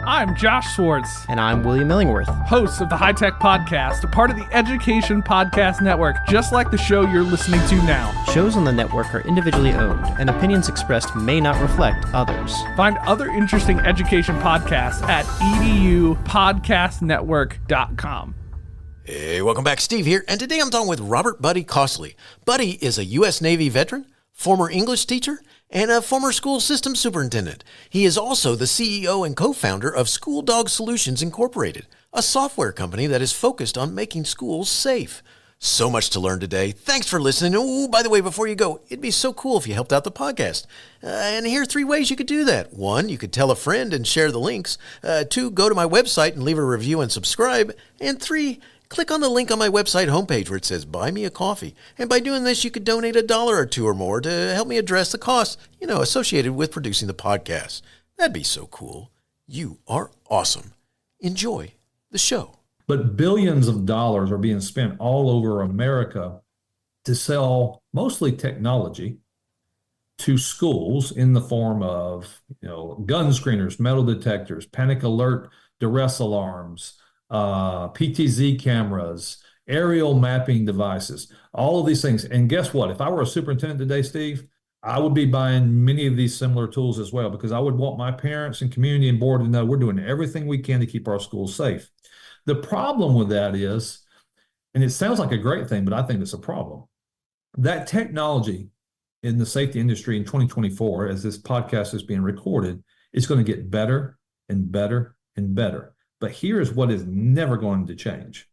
I'm Josh Swartz. And I'm William Illingworth. Hosts of the High Tech Podcast, a part of the Education Podcast Network, just like the show you're listening to now. Shows on the network are individually owned, and opinions expressed may not reflect others. Find other interesting education podcasts at edupodcastnetwork.com. Hey, welcome back. Steve here, and today I'm talking with Robert Buddy Costley. Buddy is a U.S. Navy veteran, former English teacher, and a former school system superintendent. He is also the CEO and co-founder of SchoolDog Solutions Incorporated, a software company that is focused on making schools safe. So much to learn today. Thanks for listening. Oh, by the way, before you go, it'd be so cool if you helped out the podcast. And here are 3 ways you could do that. 1, you could tell a friend and share the links. 2, go to my website and leave a review and subscribe. And 3, click on the link on my website homepage where it says Buy Me a Coffee. And by doing this, you could donate $1 or $2 or more to help me address the costs, associated with producing the podcast. That'd be so cool. You are awesome. Enjoy the show. But billions of dollars are being spent all over America to sell mostly technology to schools in the form of, gun screeners, metal detectors, panic alert, duress alarms, PTZ cameras, aerial mapping devices, all of these things. And guess what? If I were a superintendent today, Steve, I would be buying many of these similar tools as well, because I would want my parents and community and board to know we're doing everything we can to keep our schools safe. The problem with that is, and it sounds like a great thing, but I think it's a problem, that technology in the safety industry in 2024, as this podcast is being recorded, is going to get better and better and better. But here is what is never going to change.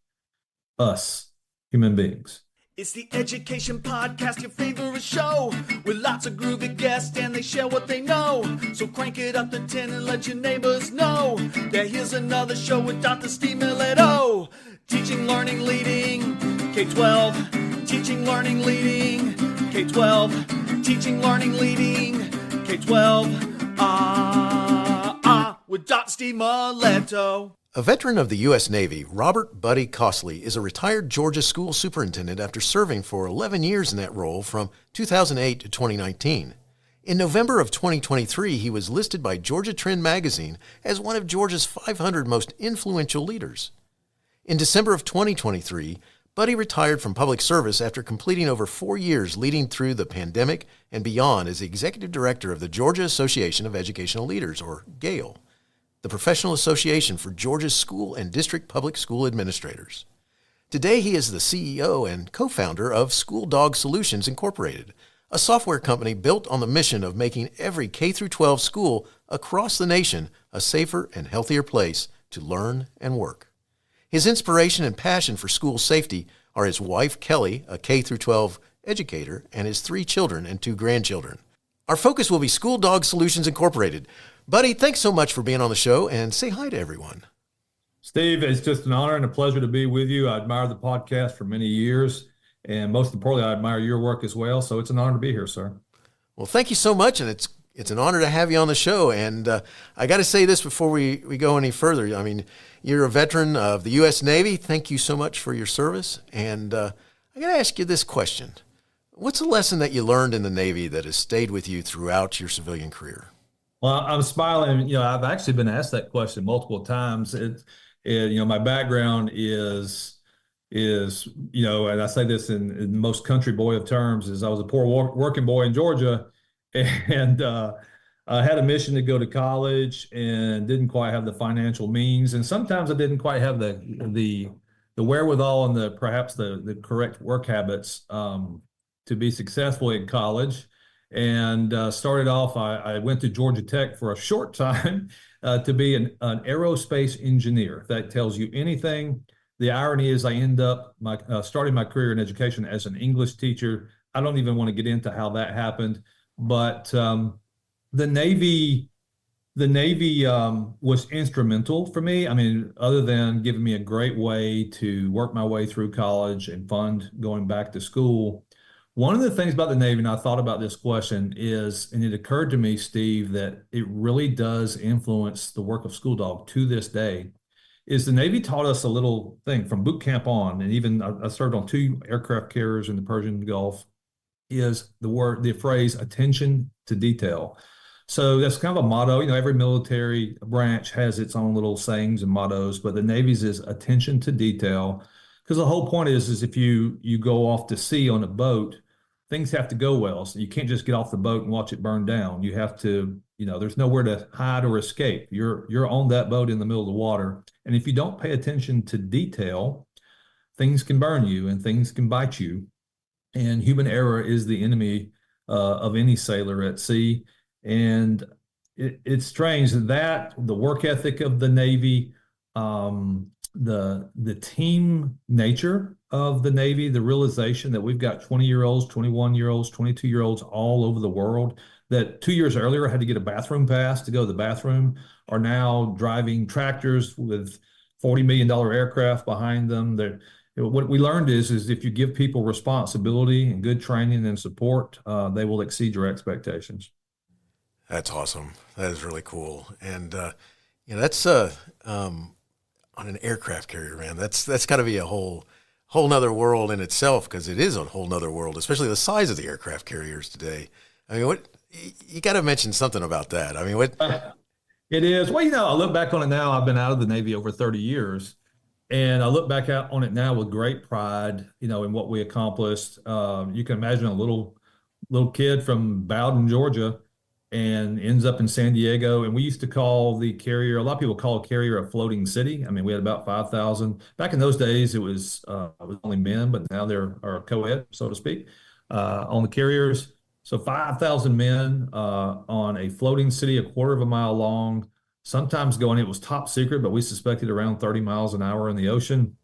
Us, human beings. It's the Education Podcast, your favorite show, with lots of groovy guests and they share what they know. So crank it up to 10 and let your neighbors know that here's another show with Dr. Steve Milletto. Teaching, learning, leading, K-12. Teaching, learning, leading, K-12. Teaching, learning, leading, K-12. With Dr. Steve Milletto. A veteran of the U.S. Navy, Robert Buddy Costley is a retired Georgia school superintendent after serving for 11 years in that role from 2008 to 2019. In November of 2023, he was listed by Georgia Trend magazine as one of Georgia's 500 most influential leaders. In December of 2023, Buddy retired from public service after completing over 4 years leading through the pandemic and beyond as the executive director of the Georgia Association of Educational Leaders, or GAEL, the professional association for Georgia's school and district public school administrators. Today, he is the CEO and co-founder of SchoolDog Solutions Incorporated, a software company built on the mission of making every K-12 school across the nation a safer and healthier place to learn and work. His inspiration and passion for school safety are his wife, Kelly, a K-12 educator, and his 3 children and 2 grandchildren. Our focus will be SchoolDog Solutions Incorporated. Buddy, thanks so much for being on the show, and say hi to everyone. Steve, it's just an honor and a pleasure to be with you. I admire the podcast for many years, and most importantly, I admire your work as well, so it's an honor to be here, sir. Well, thank you so much, and it's an honor to have you on the show. And I got to say this before we go any further. I mean, you're a veteran of the U.S. Navy. Thank you so much for your service. And I got to ask you this question. What's a lesson that you learned in the Navy that has stayed with you throughout your civilian career? Well, I'm smiling. I've actually been asked that question multiple times. My background is, and I say this in the most country boy of terms, is I was a poor working boy in Georgia, and I had a mission to go to college and didn't quite have the financial means, and sometimes I didn't quite have the wherewithal and perhaps the correct work habits to be successful in college. And started off, I went to Georgia Tech for a short time to be an aerospace engineer. If that tells you anything. The irony is I end up starting my career in education as an English teacher. I don't even want to get into how that happened, but the Navy was instrumental for me. I mean, other than giving me a great way to work my way through college and fund going back to school. One of the things about the Navy, and I thought about this question, is, and it occurred to me, Steve, that it really does influence the work of SchoolDog to this day, is the Navy taught us a little thing from boot camp on, and even I served on 2 aircraft carriers in the Persian Gulf, is the phrase attention to detail. So that's kind of a motto. Every military branch has its own little sayings and mottos, but the Navy's is attention to detail. Because the whole point is if you go off to sea on a boat, things have to go well. So you can't just get off the boat and watch it burn down. You have to, there's nowhere to hide or escape. You're on that boat in the middle of the water. And if you don't pay attention to detail, things can burn you and things can bite you. And human error is the enemy of any sailor at sea. And it's strange that the work ethic of the Navy, the team nature of the Navy, the realization that we've got 20-year-olds, 21-year-olds, 22-year-olds all over the world that 2 years earlier had to get a bathroom pass to go to the bathroom, are now driving tractors with $40 million aircraft behind them. What we learned is if you give people responsibility and good training and support, they will exceed your expectations. That's awesome. That is really cool. And, that's on an aircraft carrier, man. That's got to be a whole nother world in itself, because it is a whole nother world, especially the size of the aircraft carriers today. I mean, you got to mention something about that. I mean, what? It is. Well, I look back on it now. I've been out of the Navy over 30 years. And I look back out on it now with great pride, in what we accomplished. You can imagine a little kid from Bowden, Georgia, and ends up in San Diego. And we used to call the carrier, a lot of people call a carrier a floating city. I mean, we had about 5,000. Back in those days, it was only men, but now there are co-ed, so to speak, on the carriers. So 5,000 men on a floating city, a quarter of a mile long, sometimes it was top secret, but we suspected around 30 miles an hour in the ocean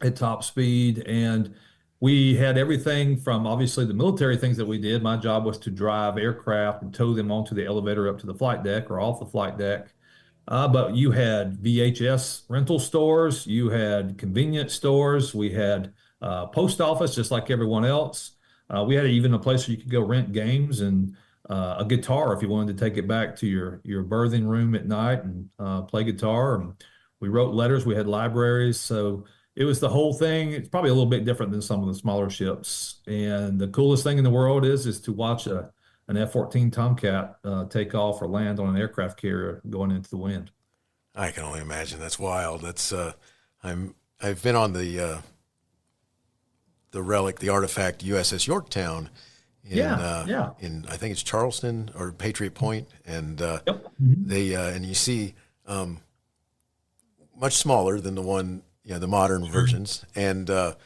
at top speed. And we had everything from obviously the military things that we did. My job was to drive aircraft and tow them onto the elevator up to the flight deck or off the flight deck. But you had VHS rental stores, you had convenience stores, we had post office, just like everyone else. We had even a place where you could go rent games and a guitar if you wanted to take it back to your berthing room at night and play guitar. And we wrote letters. We had libraries. So it was the whole thing. It's probably a little bit different than some of the smaller ships. And the coolest thing in the world is to watch an F-14 Tomcat take off or land on an aircraft carrier going into the wind. I can only imagine. That's wild. That's I've been on the relic, the artifact USS Yorktown in I think it's Charleston or Patriot Point, and they and you see much smaller than the one, the modern versions, and but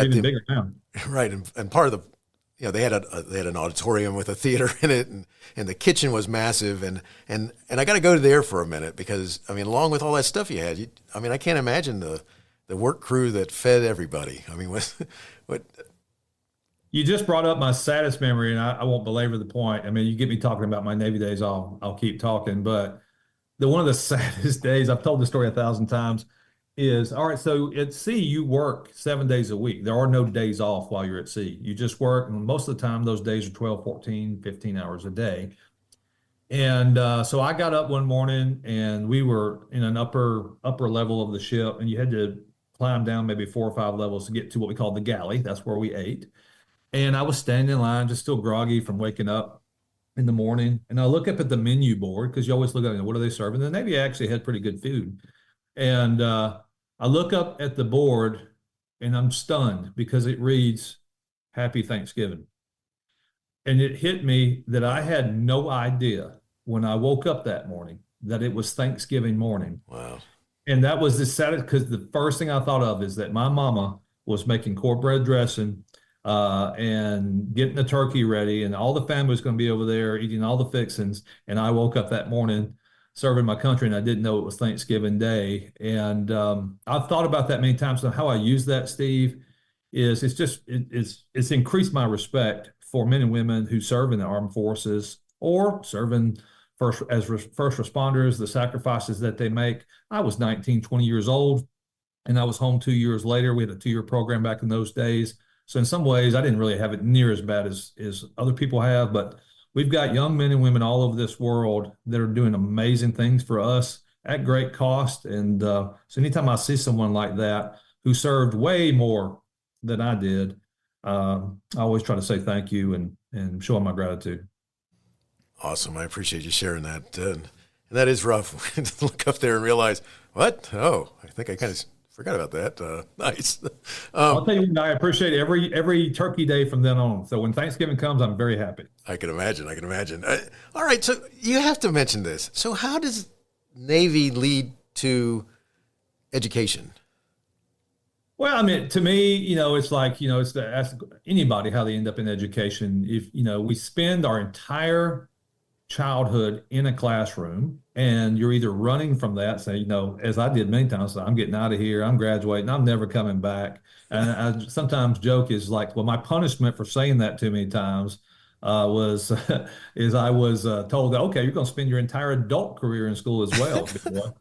even bigger now. Right, and part of the they had an auditorium with a theater in it, and the kitchen was massive, and I got to go there for a minute, because I mean, along with all that stuff you had, I can't imagine the work crew that fed everybody. I mean, what you just brought up my saddest memory, and I won't belabor the point. I mean, you get me talking about my Navy days, I'll keep talking. But one of the saddest days, I've told the story 1,000 times, is, all right, so at sea, you work 7 days a week. There are no days off while you're at sea. You just work, and most of the time, those days are 12, 14, 15 hours a day. And so I got up one morning, and we were in an upper level of the ship, and you had to climb down maybe 4 or 5 levels to get to what we call the galley. That's where we ate. And I was standing in line, just still groggy from waking up in the morning. And I look up at the menu board, because you always look at it, what are they serving? The Navy actually had pretty good food. And I look up at the board, and I'm stunned, because it reads, Happy Thanksgiving. And it hit me that I had no idea when I woke up that morning that it was Thanksgiving morning. Wow. And that was the saddest, because the first thing I thought of is that my mama was making cornbread dressing and getting the turkey ready, and all the family was going to be over there eating all the fixings. And I woke up that morning serving my country, and I didn't know it was Thanksgiving Day. And I've thought about that many times. And how I use that, Steve, is it's increased my respect for men and women who serve in the armed forces or serving first responders, the sacrifices that they make. I was 19, 20 years old, and I was home 2 years later. We had a 2-year program back in those days. So in some ways, I didn't really have it near as bad as other people have, but we've got young men and women all over this world that are doing amazing things for us at great cost. And so anytime I see someone like that who served way more than I did, I always try to say thank you and show them my gratitude. Awesome. I appreciate you sharing that. And that is rough to look up there and realize, what? Oh, I think I kind of forgot about that. Nice. I'll tell you, I appreciate every Turkey Day from then on. So when Thanksgiving comes, I'm very happy. I can imagine. All right. So you have to mention this. So how does Navy lead to education? Well, I mean, to me, it's like, it's to ask anybody how they end up in education. If, we spend our entire childhood in a classroom and you're either running from that, say, as I did many times, I'm getting out of here, I'm graduating, I'm never coming back. And I sometimes joke is like, well, my punishment for saying that too many times was is I was told that, okay, you're going to spend your entire adult career in school as well.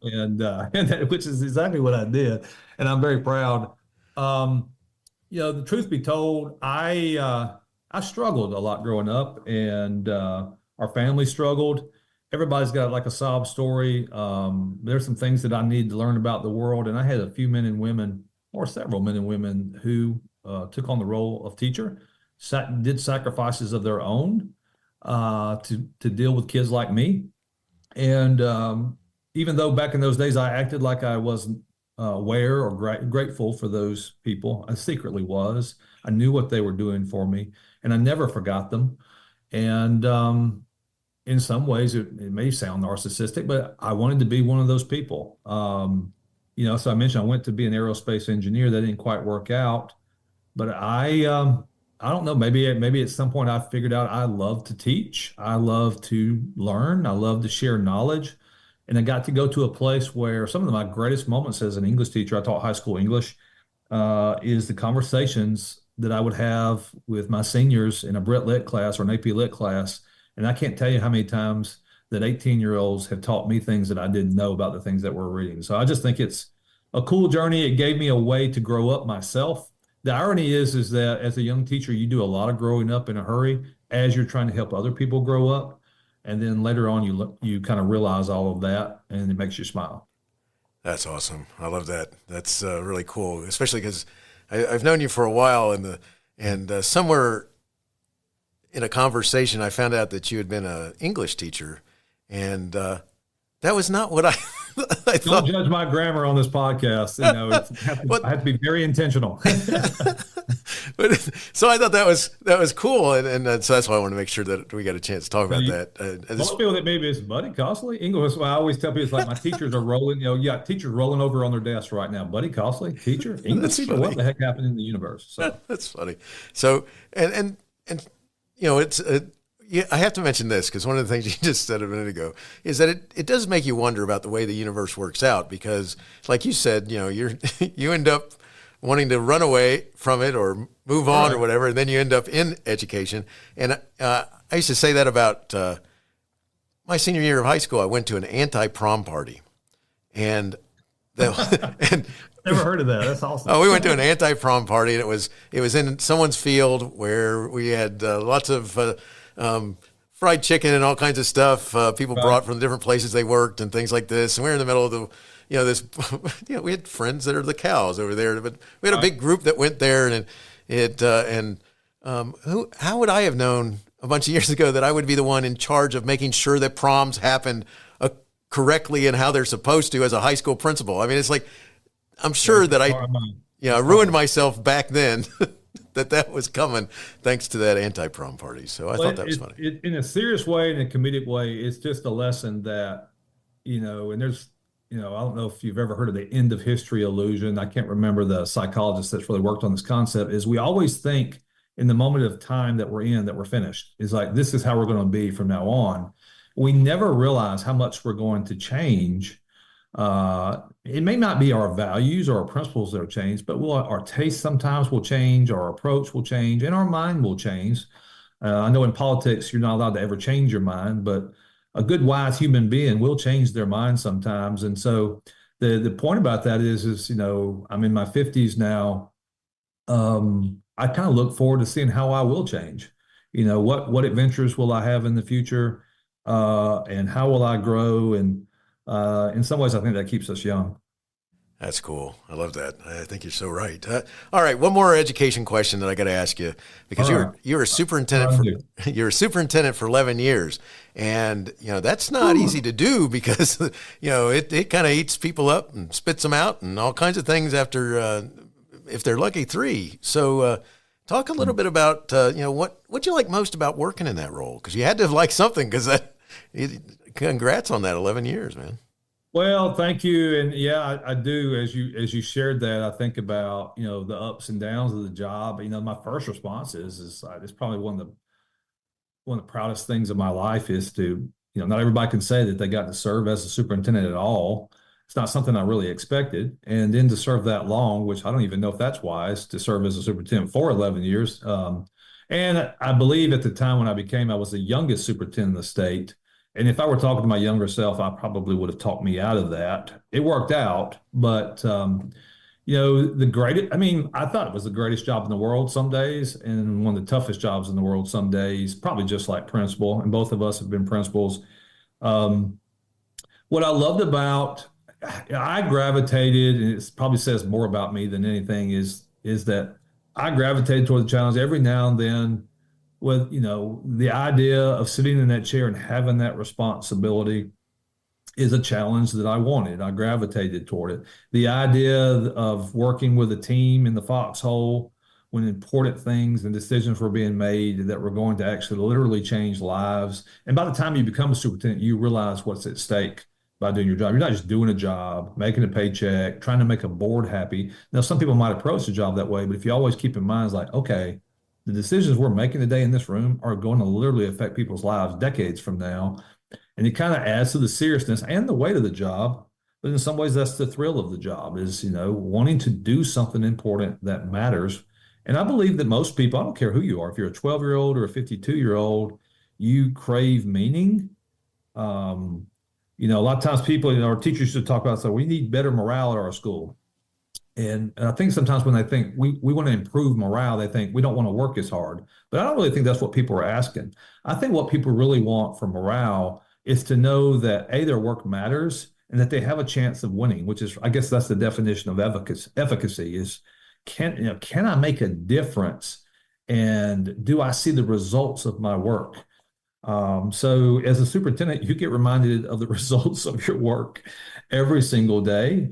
and which is exactly what I did. And I'm very proud. The truth be told, I struggled a lot growing up, and our family struggled. Everybody's got like a sob story. There's some things that I need to learn about the world, and I had a few men and women, or several men and women, who took on the role of teacher, did sacrifices of their own to deal with kids like me. And even though back in those days I acted like I wasn't aware or grateful for those people, I secretly was. I knew what they were doing for me, and I never forgot them. And in some ways, it may sound narcissistic, but I wanted to be one of those people. So I mentioned I went to be an aerospace engineer. That didn't quite work out, but I don't know. Maybe at some point I figured out I love to teach. I love to learn. I love to share knowledge. And I got to go to a place where some of my greatest moments as an English teacher, I taught high school English, is the conversations that I would have with my seniors in a Brit Lit class or an AP Lit class. And I can't tell you how many times that 18-year-olds have taught me things that I didn't know about the things that we're reading. So I just think it's a cool journey. It gave me a way to grow up myself. The irony is that as a young teacher, you do a lot of growing up in a hurry as you're trying to help other people grow up. And then later on, you kind of realize all of that, and it makes you smile. That's awesome. I love that. That's really cool, especially because I've known you for a while, and somewhere in a conversation, I found out that you had been an English teacher, and that was not what I thought. Don't judge my grammar on this podcast. I have to be very intentional. So I thought that was cool, and so that's why I want to make sure that we got a chance to talk about that. Most people that maybe it's Buddy Costley English. I always tell people it's like my teachers are rolling. Teachers rolling over on their desk right now. Buddy Costley, teacher, English teacher. What the heck happened in the universe? So that's funny. So and it's. I have to mention this because one of the things you just said a minute ago is that it does make you wonder about the way the universe works out, because like you said, you end up wanting to run away from it or move on or whatever, and then you end up in education. And I used to say that about my senior year of high school. I went to an anti-prom party, and never heard of that. That's awesome. Oh, we went to an anti-prom party, and it was in someone's field where we had lots of fried chicken and all kinds of stuff people brought from different places they worked and things like this. And we were in the middle of the, we had friends that are the cows over there, but we had a big group that went there, and how would I have known a bunch of years ago that I would be the one in charge of making sure that proms happened correctly and how they're supposed to as a high school principal? I mean, it's like, I'm sure that I ruined myself back then. that was coming thanks to that anti-prom party. So I thought that was funny. In a serious way, in a comedic way, it's just a lesson that, and there's, I don't know if you've ever heard of the end of history illusion. I can't remember the psychologist that's really worked on this concept. Is we always think in the moment of time that we're in, that we're finished. It's like, this is how we're going to be from now on. We never realize how much we're going to change. It may not be our values or our principles that are changed, but our taste sometimes will change, our approach will change, and our mind will change. I know in politics, you're not allowed to ever change your mind, but a good, wise human being will change their mind sometimes. And so the point about that is I'm in my 50s now. I kind of look forward to seeing how I will change. What adventures will I have in the future, and how will I grow? And in some ways, I think that keeps us young. That's cool. I love that. I think you're so right. All right, one more education question that I got to ask you, because All right. you're a superintendent for you're a superintendent for 11 years, and that's not easy to do because it kind of eats people up and spits them out and all kinds of things after if they're lucky 3. So talk a little bit about what you like most about working in that role, because you had to like something, because congrats on that 11 years, man. Well, thank you. And yeah, I do. As you shared that, I think about, the ups and downs of the job. My first response is it's probably one of the proudest things of my life is to, not everybody can say that they got to serve as a superintendent at all. It's not something I really expected. And then to serve that long, which I don't even know if that's wise, to serve as a superintendent for 11 years. And I believe at the time when I was the youngest superintendent in the state. And if I were talking to my younger self, I probably would have talked me out of that. It worked out, but I thought it was the greatest job in the world some days, and one of the toughest jobs in the world some days, probably just like principal. And both of us have been principals. What I loved about, I gravitated, and it probably says more about me than anything, is that I gravitated toward the challenge every now and then. With the idea of sitting in that chair and having that responsibility is a challenge that I wanted. I gravitated toward it. The idea of working with a team in the foxhole when important things and decisions were being made that were going to actually literally change lives. And by the time you become a superintendent, you realize what's at stake by doing your job. You're not just doing a job, making a paycheck, trying to make a board happy. Now, some people might approach the job that way, but if you always keep in mind, it's like, okay, the decisions we're making today in this room are going to literally affect people's lives decades from now. And it kind of adds to the seriousness and the weight of the job. But in some ways, that's the thrill of the job is, wanting to do something important that matters. And I believe that most people, I don't care who you are, if you're a 12-year-old or a 52-year-old, you crave meaning. A lot of times people, our teachers should talk about, so we need better morale at our school. And I think sometimes when they think we want to improve morale, they think we don't want to work as hard. But I don't really think that's what people are asking. I think what people really want for morale is to know that their work matters and that they have a chance of winning, which is, I guess that's the definition of efficacy is, can I make a difference? And do I see the results of my work? So as a superintendent, you get reminded of the results of your work every single day.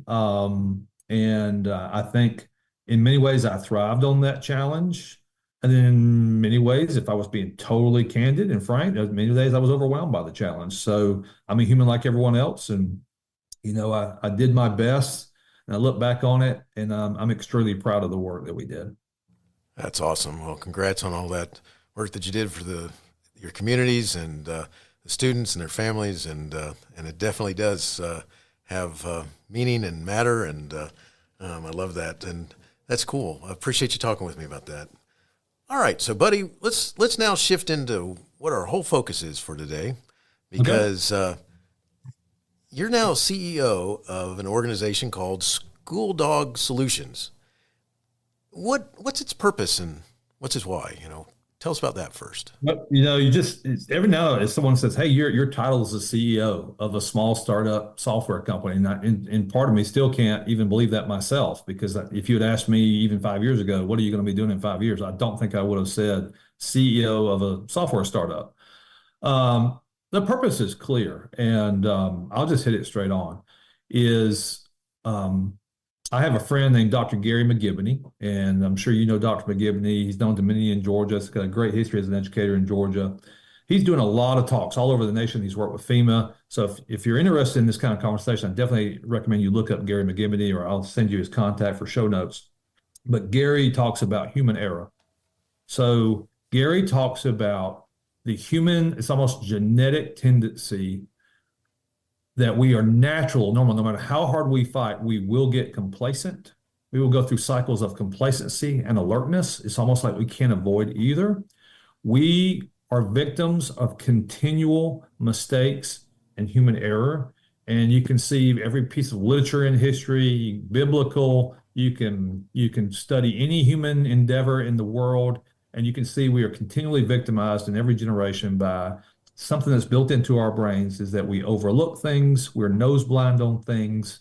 And I think in many ways I thrived on that challenge. And then in many ways, if I was being totally candid and frank, many days I was overwhelmed by the challenge. So I'm a human like everyone else. And, I did my best and I look back on it and I'm extremely proud of the work that we did. That's awesome. Well, congrats on all that work that you did for your communities and the students and their families. And it definitely does have meaning and matter, and I love that, and that's cool. I appreciate you talking with me about that. All right, so buddy, let's now shift into what our whole focus is for today, because you're now CEO of an organization called SchoolDog Solutions. What's its purpose and what's its why? Tell us about that first. But every now and then someone says, "Hey, your title is the CEO of a small startup software company," and part of me still can't even believe that myself, because if you had asked me even 5 years ago, "What are you going to be doing in 5 years?" I don't think I would have said CEO of a software startup. The purpose is clear, and I'll just hit it straight on. I have a friend named Dr. Gary McGibney, and I'm sure you know Dr. McGibney. He's known to many in Georgia. He's got a great history as an educator in Georgia. He's doing a lot of talks all over the nation. He's worked with FEMA. So if you're interested in this kind of conversation, I definitely recommend you look up Gary McGibney, or I'll send you his contact for show notes. But Gary talks about human error. So Gary talks about the human, it's almost genetic tendency that we are normal. No matter how hard we fight, we will get complacent. We will go through cycles of complacency and alertness. It's almost like we can't avoid either. We are victims of continual mistakes and human error. And you can see every piece of literature in history, biblical, you can study any human endeavor in the world, and you can see we are continually victimized in every generation by something that's built into our brains, is that we overlook things, we're nose blind on things,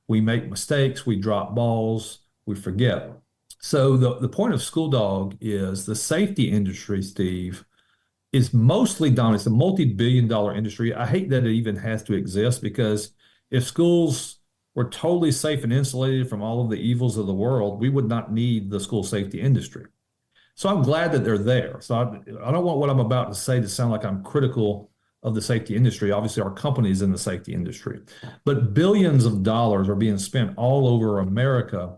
We make mistakes, we drop balls, we forget. So the point of SchoolDog is the safety industry, Steve, is mostly dominant. It's a multi-billion-dollar industry. I hate that it even has to exist because if schools were totally safe and insulated from all of the evils of the world, we would not need the school safety industry. So I'm glad that they're there. So I don't want what I'm about to say to sound like I'm critical of the safety industry. Obviously, our company is in the safety industry, but billions of dollars are being spent all over America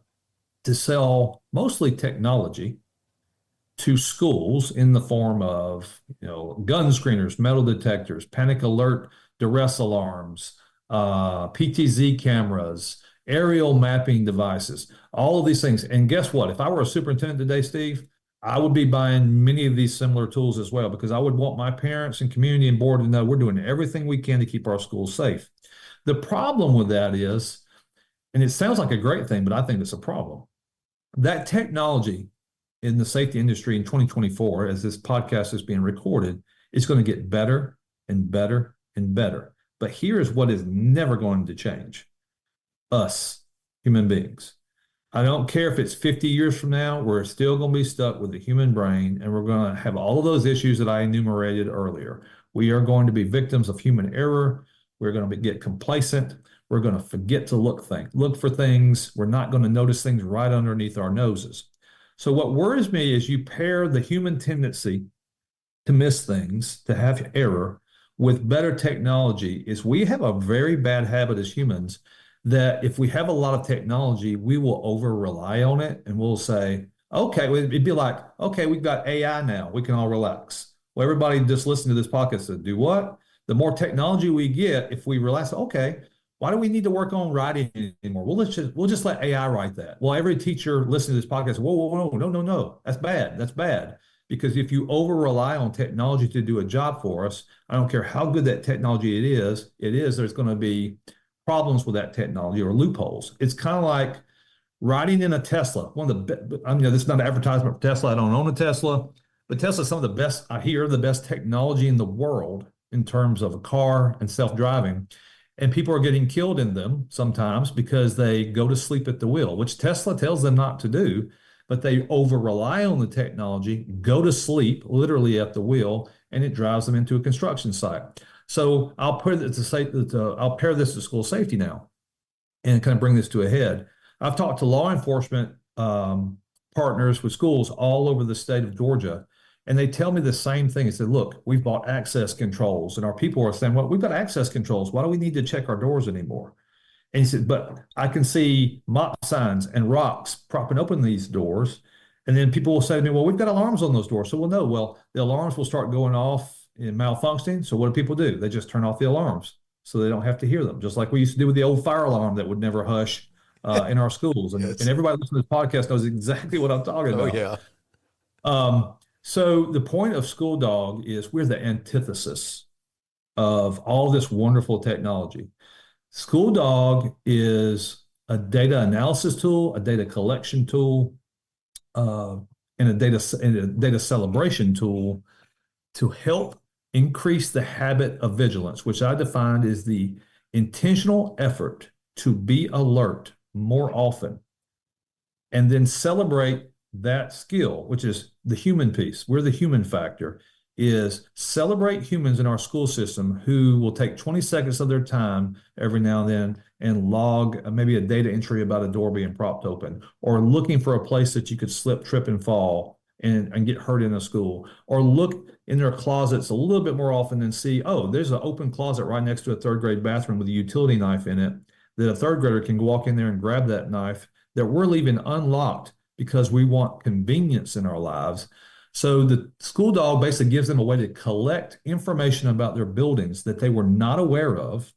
to sell mostly technology to schools in the form of, gun screeners, metal detectors, panic alert, duress alarms, PTZ cameras, aerial mapping devices, all of these things. And guess what? If I were a superintendent today, Steve, I would be buying many of these similar tools as well, because I would want my parents and community and board to know we're doing everything we can to keep our schools safe. The problem with that is, and it sounds like a great thing, but I think it's a problem, that technology in the safety industry in 2024, as this podcast is being recorded, is going to get better and better and better. But here is what is never going to change. Us, human beings. I don't care if it's 50 years from now, we're still going to be stuck with the human brain, and we're going to have all of those issues that I enumerated earlier. We are going to be victims of human error. We're going to get complacent. We're going to forget to look for things. We're not going to notice things right underneath our noses. So what worries me is you pair the human tendency to miss things, to have error, with better technology. Is we have a very bad habit as humans that if we have a lot of technology, we will over rely on it, and we'll say, okay, it'd be like, okay, we've got AI now, we can all relax. Well, everybody just listen to this podcast said, do what? The more technology we get, if we relax, okay, why do we need to work on writing anymore? We'll just let AI write that. Well, every teacher listening to this podcast, whoa, no, that's bad. Because if you over rely on technology to do a job for us, I don't care how good that technology there's going to be problems with that technology or loopholes. It's kind of like riding in a Tesla. This is not an advertisement for Tesla. I don't own a Tesla, but Tesla is some of the best, I hear, the best technology in the world in terms of a car and self-driving. And people are getting killed in them sometimes because they go to sleep at the wheel, which Tesla tells them not to do, but they over rely on the technology, go to sleep literally at the wheel, and it drives them into a construction site. So I'll pair this to school safety now and kind of bring this to a head. I've talked to law enforcement partners with schools all over the state of Georgia, and they tell me the same thing. They said, look, we've bought access controls, and our people are saying, well, we've got access controls. Why do we need to check our doors anymore? And he said, but I can see mop signs and rocks propping open these doors. And then people will say to me, well, we've got alarms on those doors. So we'll know, well, the alarms will start going off and malfunctioning. So what do people do? They just turn off the alarms so they don't have to hear them, just like we used to do with the old fire alarm that would never hush in our schools. And, and everybody listening to this podcast knows exactly what I'm talking about. Oh, yeah. So the point of SchoolDog is we're the antithesis of all this wonderful technology. SchoolDog is a data analysis tool, a data collection tool, and a data celebration tool to help increase the habit of vigilance, which I defined as the intentional effort to be alert more often, and then celebrate that skill, which is the human piece. We're the human factor, is celebrate humans in our school system who will take 20 seconds of their time every now and then and log maybe a data entry about a door being propped open, or looking for a place that you could slip, trip, and fall and get hurt in a school, or look in their closets a little bit more often and see, oh, there's an open closet right next to a third grade bathroom with a utility knife in it, that a third grader can walk in there and grab that knife that we're leaving unlocked because we want convenience in our lives. So the SchoolDog basically gives them a way to collect information about their buildings that they were not aware of,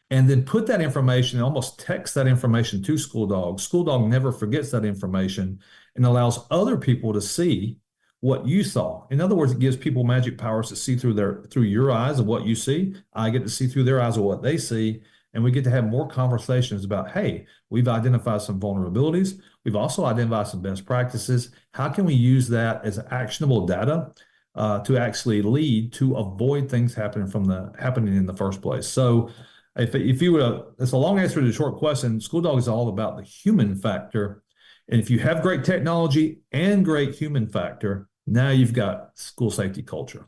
and then put that information, almost text that information to SchoolDog. SchoolDog never forgets that information and allows other people to see what you saw. In other words, it gives people magic powers to see through your eyes of what you see. I get to see through their eyes of what they see. And we get to have more conversations about, hey, we've identified some vulnerabilities. We've also identified some best practices. How can we use that as actionable data to actually lead to avoid things happening in the first place? So if you would, it's a long answer to a short question. SchoolDog is all about the human factor. And if you have great technology and great human factor, now you've got school safety culture.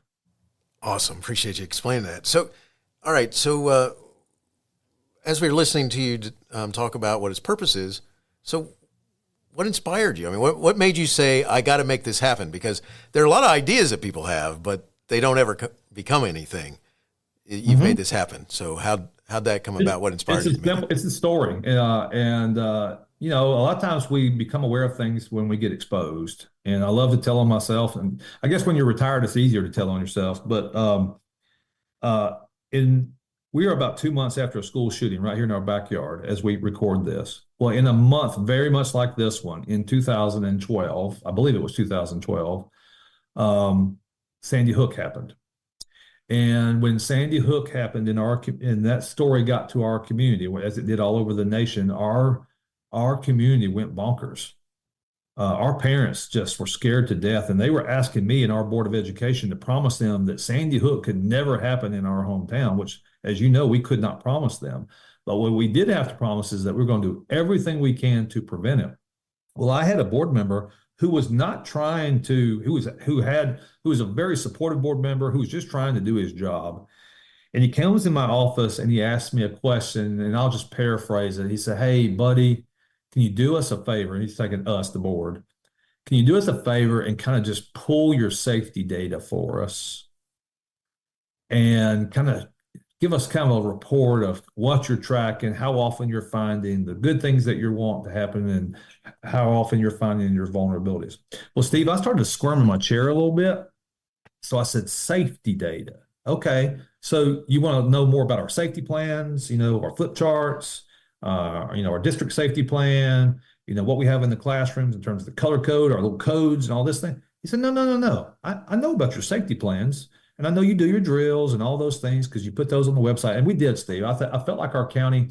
Awesome. Appreciate you explaining that. So, all right. So, as we were listening to you talk about what its purpose is, so what inspired you? I mean, what made you say, I got to make this happen? Because there are a lot of ideas that people have, but they don't ever become anything. You've made this happen. So how'd that come about? What inspired you? It's a story. You know, a lot of times we become aware of things when we get exposed. And I love to tell on myself. And I guess when you're retired, it's easier to tell on yourself. But we are about 2 months after a school shooting right here in our backyard as we record this. Well, in a month, very much like this one, in 2012, I believe it was 2012, Sandy Hook happened. And when Sandy Hook happened and that story got to our community, as it did all over the nation, our community went bonkers. Our parents just were scared to death, and they were asking me and our Board of Education to promise them that Sandy Hook could never happen in our hometown, which, as you know, we could not promise them. But what we did have to promise is that we're going to do everything we can to prevent it. Well, I had a board member who was not trying to, who was a very supportive board member who was just trying to do his job. And he comes in my office and he asked me a question, and I'll just paraphrase it. He said, "Hey, buddy, can you do us a favor?" And he's taking us, the board. "Can you do us a favor and kind of just pull your safety data for us and kind of give us kind of a report of what you're tracking, how often you're finding the good things that you want to happen, and how often you're finding your vulnerabilities?" Well, Steve, I started to squirm in my chair a little bit. So I said, "Safety data. Okay. So you want to know more about our safety plans, you know, our flip charts, you know, our district safety plan, you know, what we have in the classrooms in terms of the color code, our little codes and all this thing?" He said, No. I know about your safety plans. And I know you do your drills and all those things because you put those on the website." And we did, Steve. I felt like our county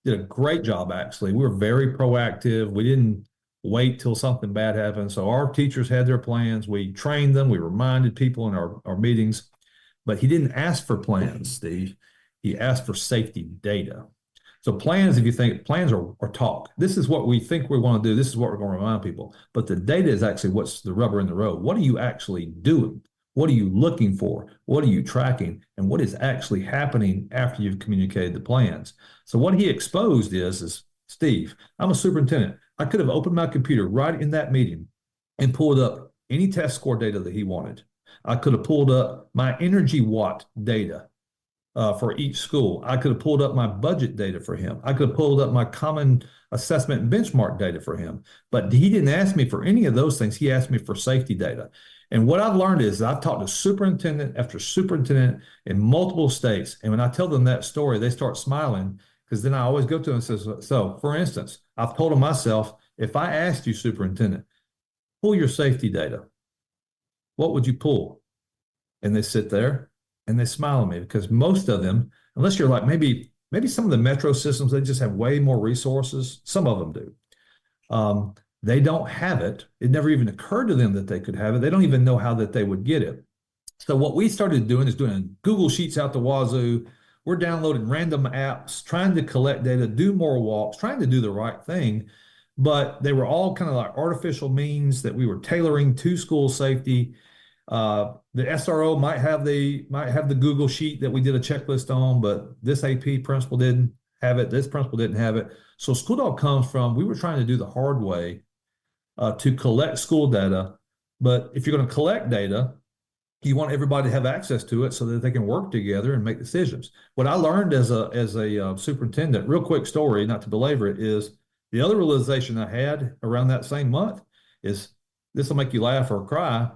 did a great job, actually. We were very proactive. We didn't wait till something bad happened. So our teachers had their plans. We trained them. We reminded people in our meetings. But he didn't ask for plans, Steve. He asked for safety data. So plans, if you think, plans are talk. This is what we think we want to do. This is what we're going to remind people. But the data is actually what's the rubber in the road. What are you actually doing? What are you looking for? What are you tracking? And what is actually happening after you've communicated the plans? So what he exposed is, Steve, I'm a superintendent. I could have opened my computer right in that meeting and pulled up any test score data that he wanted. I could have pulled up my energy watt data for each school. I could have pulled up my budget data for him. I could have pulled up my common assessment and benchmark data for him. But he didn't ask me for any of those things. He asked me for safety data. And what I've learned is I've talked to superintendent after superintendent in multiple states. And when I tell them that story, they start smiling, because then I always go to them and say, so for instance, I've told them myself, if I asked you, superintendent, pull your safety data, what would you pull? And they sit there and they smile at me, because most of them, unless you're like maybe some of the metro systems, they just have way more resources. Some of them do. They don't have it. It never even occurred to them that they could have it. They don't even know how that they would get it. So what we started doing is doing Google Sheets out the wazoo. We're downloading random apps, trying to collect data, do more walks, trying to do the right thing. But they were all kind of like artificial means that we were tailoring to school safety. The SRO might have the Google Sheet that we did a checklist on, but this AP principal didn't have it. This principal didn't have it. So SchoolDog comes from, we were trying to do the hard way to collect school data. But if you're going to collect data, you want everybody to have access to it so that they can work together and make decisions. What I learned as a superintendent, real quick story, not to belabor it, is the other realization I had around that same month is, this will make you laugh or cry,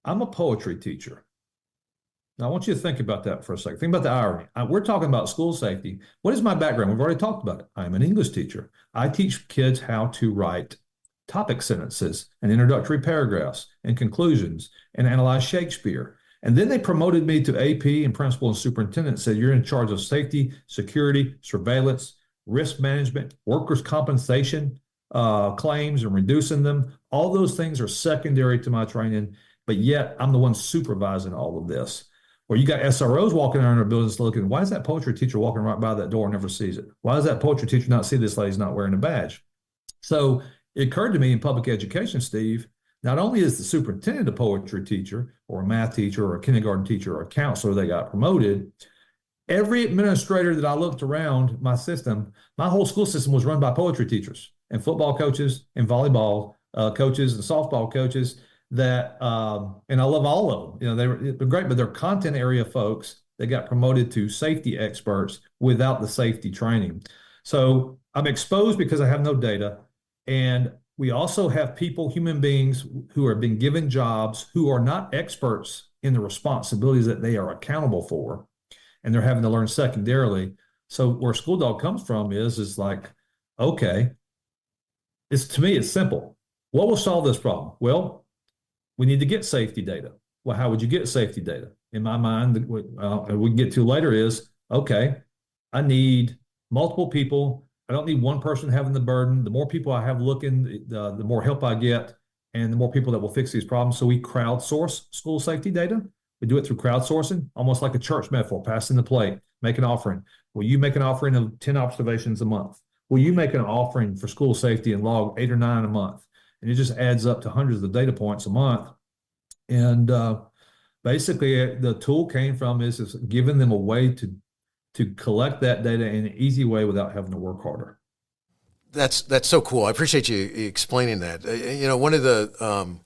I'm a poetry teacher. Now, I want you to think about that for a second. Think about the irony. We're talking about school safety. What is my background? We've already talked about it. I'm an English teacher. I teach kids how to write topic sentences and introductory paragraphs and conclusions and analyze Shakespeare. And then they promoted me to AP and principal and superintendent, said, you're in charge of safety, security, surveillance, risk management, workers' compensation claims and reducing them. All those things are secondary to my training, but yet I'm the one supervising all of this. Or you got SROs walking around our buildings looking, why is that poetry teacher walking right by that door and never sees it? Why does that poetry teacher not see this lady's not wearing a badge? So it occurred to me in public education, Steve, not only is the superintendent a poetry teacher or a math teacher or a kindergarten teacher or a counselor that got promoted, every administrator that I looked around my system, my whole school system was run by poetry teachers and football coaches and volleyball coaches and softball coaches that, and I love all of them. They're great, but they're content area folks that got promoted to safety experts without the safety training. So I'm exposed because I have no data. And we also have people, human beings, who are being given jobs who are not experts in the responsibilities that they are accountable for, and they're having to learn secondarily. So where SchoolDog comes from is like, okay, to me, it's simple. What will solve this problem? Well, we need to get safety data. Well, how would you get safety data? In my mind, we can get to later is, okay, I need multiple people. I don't need one person having the burden. The more people I have looking, the more help I get, and the more people that will fix these problems. So we crowdsource school safety data. We do it through crowdsourcing, almost like a church metaphor, passing the plate, make an offering. Will you make an offering of 10 observations a month? Will you make an offering for school safety and log 8 or 9 a month? And it just adds up to hundreds of data points a month. And basically, the tool came from is giving them a way to collect that data in an easy way without having to work harder. That's so cool. I appreciate you explaining that. One of the,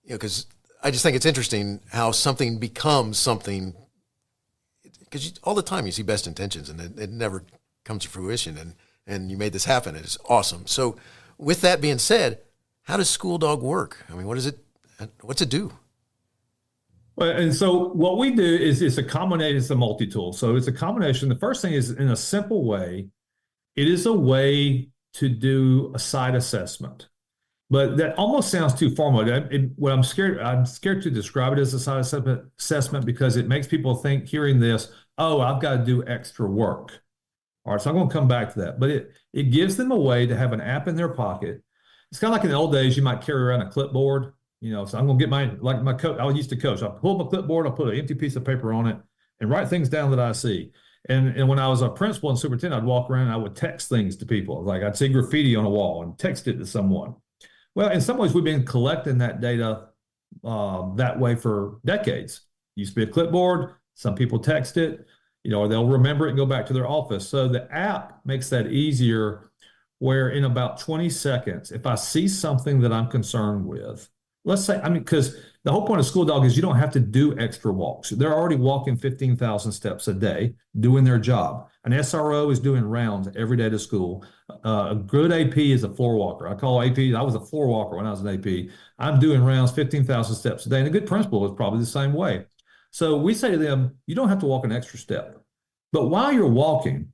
because I just think it's interesting how something becomes something, because all the time you see best intentions and it never comes to fruition, and you made this happen. It's awesome. So with that being said, how does SchoolDog work? I mean, what's it do? Well, and so what we do is it's a multi-tool. So it's a combination. The first thing is, in a simple way, it is a way to do a site assessment. But that almost sounds too formal. I'm scared to describe it as a site assessment because it makes people think, hearing this, oh, I've got to do extra work. All right, so I'm going to come back to that. But it gives them a way to have an app in their pocket. It's kind of like in the old days, you might carry around a clipboard. So I'm going to get my coach. I used to coach. I pull my clipboard, I'll put an empty piece of paper on it and write things down that I see. And when I was a principal and superintendent, I'd walk around and I would text things to people. Like I'd see graffiti on a wall and text it to someone. Well, in some ways, we've been collecting that data that way for decades. It used to be a clipboard. Some people text it, or they'll remember it and go back to their office. So the app makes that easier, where in about 20 seconds, if I see something that I'm concerned with, let's say, because the whole point of SchoolDog is you don't have to do extra walks. They're already walking 15,000 steps a day, doing their job. An SRO is doing rounds every day to school. A good AP is a floor walker. I call AP, I was a floor walker when I was an AP. I'm doing rounds 15,000 steps a day. And a good principal is probably the same way. So we say to them, you don't have to walk an extra step. But while you're walking,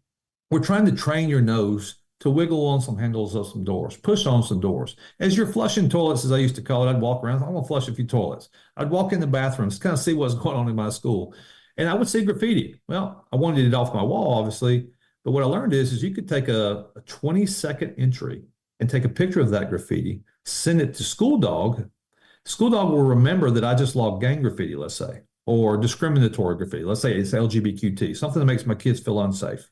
we're trying to train your nose to wiggle on some handles of some doors, push on some doors. As you're flushing toilets, as I used to call it, I'd walk around, I'm going to flush a few toilets. I'd walk in the bathrooms, kind of see what's going on in my school. And I would see graffiti. Well, I wanted it off my wall, obviously. But what I learned is you could take a 20-second entry and take a picture of that graffiti, send it to SchoolDog. SchoolDog will remember that I just logged gang graffiti, let's say, or discriminatory graffiti. Let's say it's LGBTQ, something that makes my kids feel unsafe.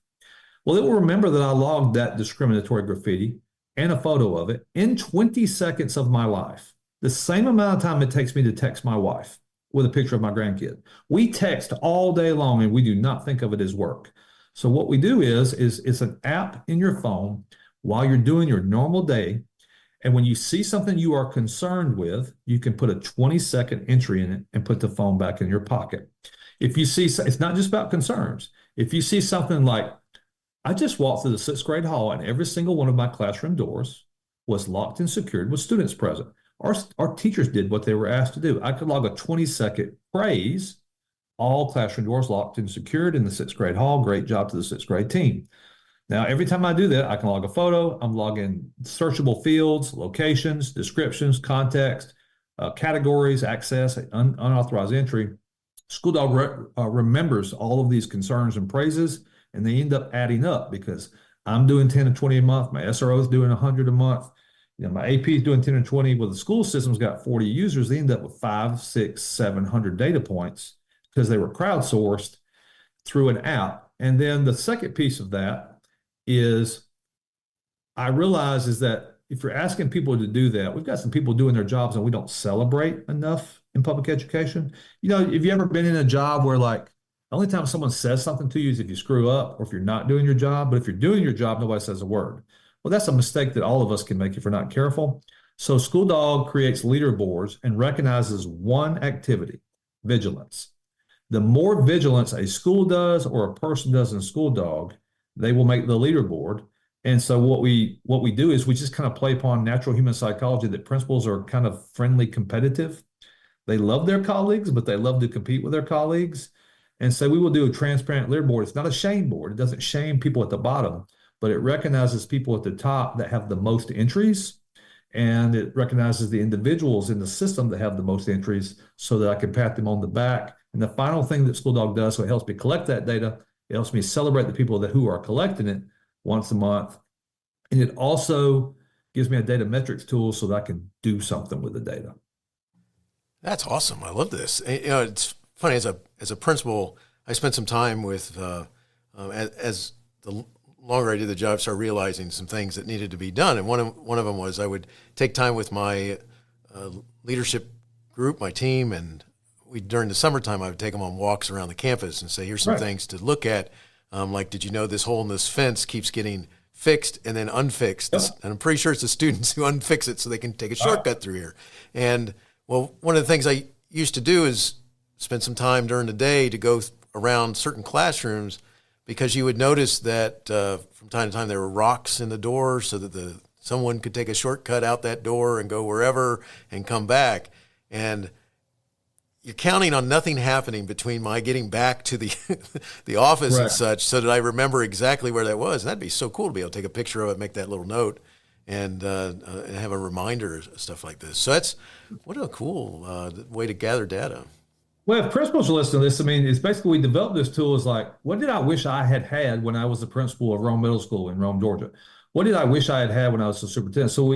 Well, it will remember that I logged that discriminatory graffiti and a photo of it in 20 seconds of my life, the same amount of time it takes me to text my wife with a picture of my grandkid. We text all day long and we do not think of it as work. So what we do is it's an app in your phone while you're doing your normal day. And when you see something you are concerned with, you can put a 20-second entry in it and put the phone back in your pocket. If you see, it's not just about concerns. If you see something like, I just walked through the 6th grade hall and every single one of my classroom doors was locked and secured with students present. Our teachers did what they were asked to do. I could log a 20-second praise, all classroom doors locked and secured in the 6th grade hall. Great job to the 6th grade team. Now, every time I do that, I can log a photo. I'm logging searchable fields, locations, descriptions, context, categories, access, unauthorized entry. SchoolDog remembers all of these concerns and praises, and they end up adding up because I'm doing 10 to 20 a month. My SRO is doing 100 a month. My AP is doing 10 or 20. Well, the school system's got 40 users. They end up with 500, 600, 700 data points because they were crowdsourced through an app. And then the second piece of that is I realize is that if you're asking people to do that, we've got some people doing their jobs and we don't celebrate enough in public education. Have you ever been in a job where like the only time someone says something to you is if you screw up or if you're not doing your job, but if you're doing your job, nobody says a word. Well, that's a mistake that all of us can make if we're not careful. So SchoolDog creates leaderboards and recognizes one activity, vigilance. The more vigilance a school does or a person does in SchoolDog, they will make the leaderboard. And so what we do is we just kind of play upon natural human psychology that principals are kind of friendly, competitive. They love their colleagues, but they love to compete with their colleagues. And so we will do a transparent leaderboard. It's not a shame board. It doesn't shame people at the bottom, but it recognizes people at the top that have the most entries. And it recognizes the individuals in the system that have the most entries so that I can pat them on the back. And the final thing that SchoolDog does, so it helps me collect that data. It helps me celebrate the people who are collecting it once a month. And it also gives me a data metrics tool so that I can do something with the data. That's awesome. I love this. It's funny, as a principal, I spent some time with, as the longer I did the job, I started realizing some things that needed to be done. And one of them was I would take time with my leadership group, my team, and during the summertime, I would take them on walks around the campus and say, here's some things to look at. Like, did you know this hole in this fence keeps getting fixed and then unfixed? And I'm pretty sure it's the students who unfix it so they can take a shortcut through here. And, well, one of the things I used to do is spend some time during the day to go around certain classrooms, because you would notice that from time to time there were rocks in the door so that someone could take a shortcut out that door and go wherever and come back. And you're counting on nothing happening between my getting back to the office and such, so that I remember exactly where that was. And that'd be so cool to be able to take a picture of it, make that little note, and have a reminder, stuff like this. So what a cool way to gather data. Well, if principals are listening to this, I mean, it's basically we developed this tool as like, what did I wish I had when I was the principal of Rome Middle School in Rome, Georgia? What did I wish I had when I was the superintendent? So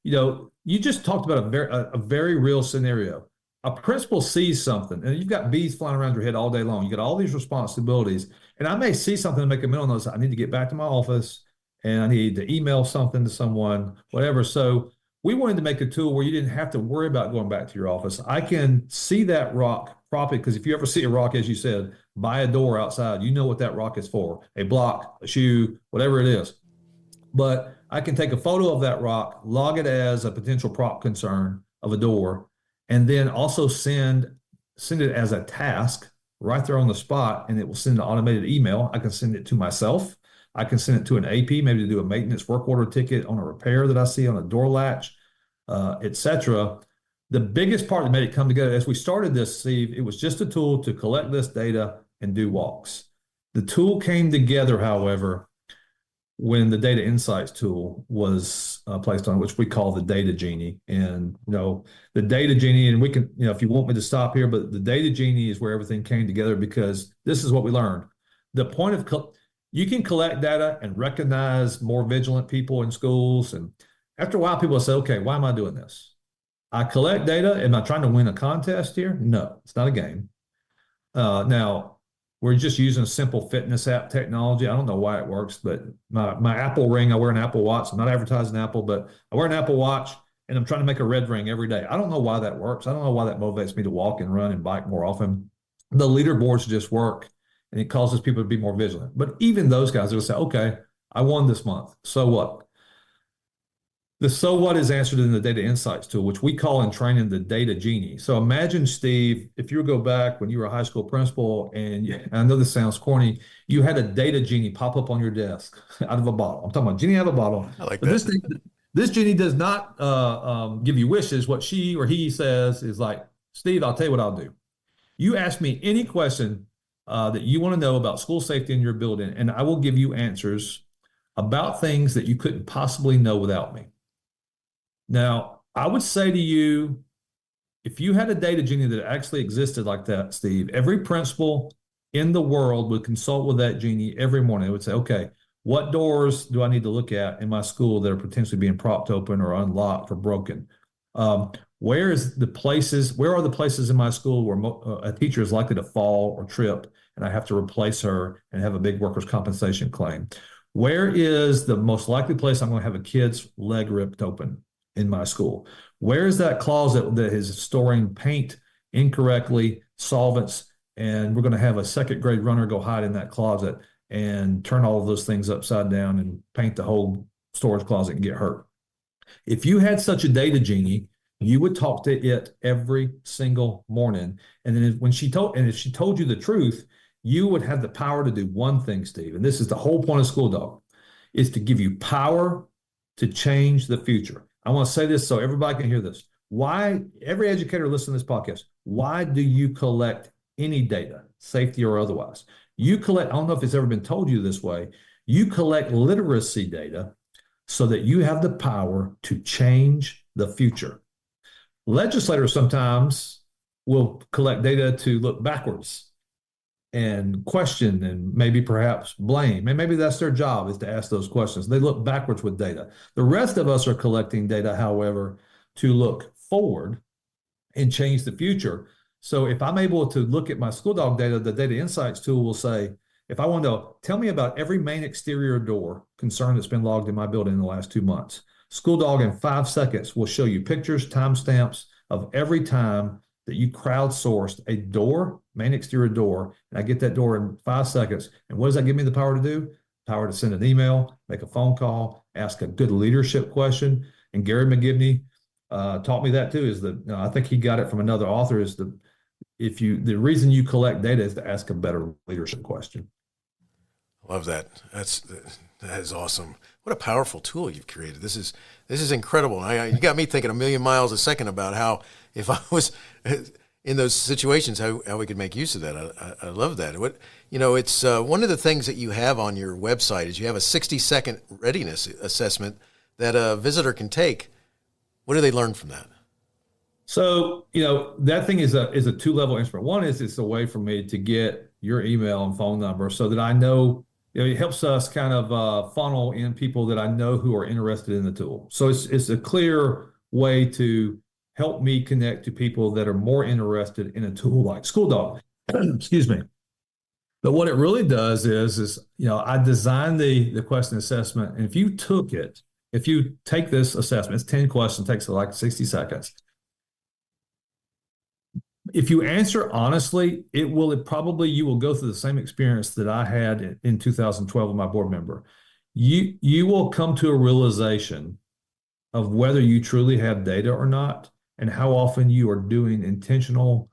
you just talked about a very real scenario. A principal sees something, and you've got bees flying around your head all day long. You got all these responsibilities, and I may see something and make a mental note. I need to get back to my office, and I need to email something to someone, whatever. So we wanted to make a tool where you didn't have to worry about going back to your office. I can see that rock properly, because if you ever see a rock, as you said, by a door outside, you know what that rock is for, a block, a shoe, whatever it is. But I can take a photo of that rock, log it as a potential prop concern of a door, and then also send it as a task right there on the spot, and it will send an automated email. I can send it to myself. I can send it to an AP, maybe to do a maintenance work order ticket on a repair that I see on a door latch, etc. The biggest part that made it come together, as we started this, Steve, it was just a tool to collect this data and do walks. The tool came together, however, when the data insights tool was placed on, which we call the data genie. And the data genie, and we can, if you want me to stop here, but the data genie is where everything came together, because this is what we learned. The point of you can collect data and recognize more vigilant people in schools, and after a while people say, okay, why am I doing this? I collect data. Am I trying to win a contest here? No, it's not a game. Now, we're just using a simple fitness app technology. I don't know why it works, but my Apple Ring, I wear an Apple Watch. I'm not advertising Apple, but I wear an Apple Watch, and I'm trying to make a red ring every day. I don't know why that works. I don't know why that motivates me to walk and run and bike more often. The leaderboards just work, and it causes people to be more vigilant. But even those guys will say, okay, I won this month. So what? The so what is answered in the data insights tool, which we call in training the data genie. So imagine, Steve, if you go back when you were a high school principal, and I know this sounds corny, you had a data genie pop up on your desk out of a bottle. I'm talking about genie out of a bottle. I like but that. This genie does not give you wishes. What she or he says is like, Steve, I'll tell you what I'll do. You ask me any question that you want to know about school safety in your building, and I will give you answers about things that you couldn't possibly know without me. Now, I would say to you, if you had a data genie that actually existed like that, Steve, every principal in the world would consult with that genie every morning. It would say, okay, what doors do I need to look at in my school that are potentially being propped open or unlocked or broken? Where are the places in my school where a teacher is likely to fall or trip and I have to replace her and have a big workers' compensation claim? Where is the most likely place I'm going to have a kid's leg ripped open in my school? Where is that closet that is storing paint incorrectly, solvents, and we're going to have a second grade runner go hide in that closet and turn all of those things upside down and paint the whole storage closet and get hurt? If you had such a data genie, you would talk to it every single morning. And then if she told you the truth, you would have the power to do one thing, Steve. And this is the whole point of SchoolDog, is to give you power to change the future. I want to say this so everybody can hear this. Why, every educator listening to this podcast, why do you collect any data, safety or otherwise? You collect, I don't know if it's ever been told you this way, you collect literacy data so that you have the power to change the future. Legislators sometimes will collect data to look backwards and question and maybe perhaps blame. And maybe that's their job, is to ask those questions. They look backwards with data. The rest of us are collecting data, however, to look forward and change the future. So if I'm able to look at my SchoolDog data, the data insights tool will say, if I want to tell me about every main exterior door concern that's been logged in my building in the last 2 months, SchoolDog in 5 seconds will show you pictures, timestamps of every time that you crowdsourced a door, main exterior door, and I get that door in 5 seconds. And what does that give me the power to do? Power to send an email, make a phone call, ask a good leadership question. And Gary McGivney taught me that too, is that I think he got it from another author, is the reason you collect data is to ask a better leadership question. Love that. That is awesome. What a powerful tool you've created. This is incredible. You got me thinking a million miles a second about how, if I was in those situations, how we could make use of that. I love that. It's one of the things that you have on your website is you have a 60-second readiness assessment that a visitor can take. What do they learn from that? So, that thing is a 2-level instrument. One is it's a way for me to get your email and phone number so that I know, it helps us kind of funnel in people that I know who are interested in the tool. So it's a clear way to help me connect to people that are more interested in a tool like SchoolDog. Excuse me. But what it really does is I designed the question assessment, and if you take this assessment, it's 10 questions, takes like 60 seconds. If you answer honestly, you will go through the same experience that I had in 2012 with my board member. You will come to a realization of whether you truly have data or not, and how often you are doing intentional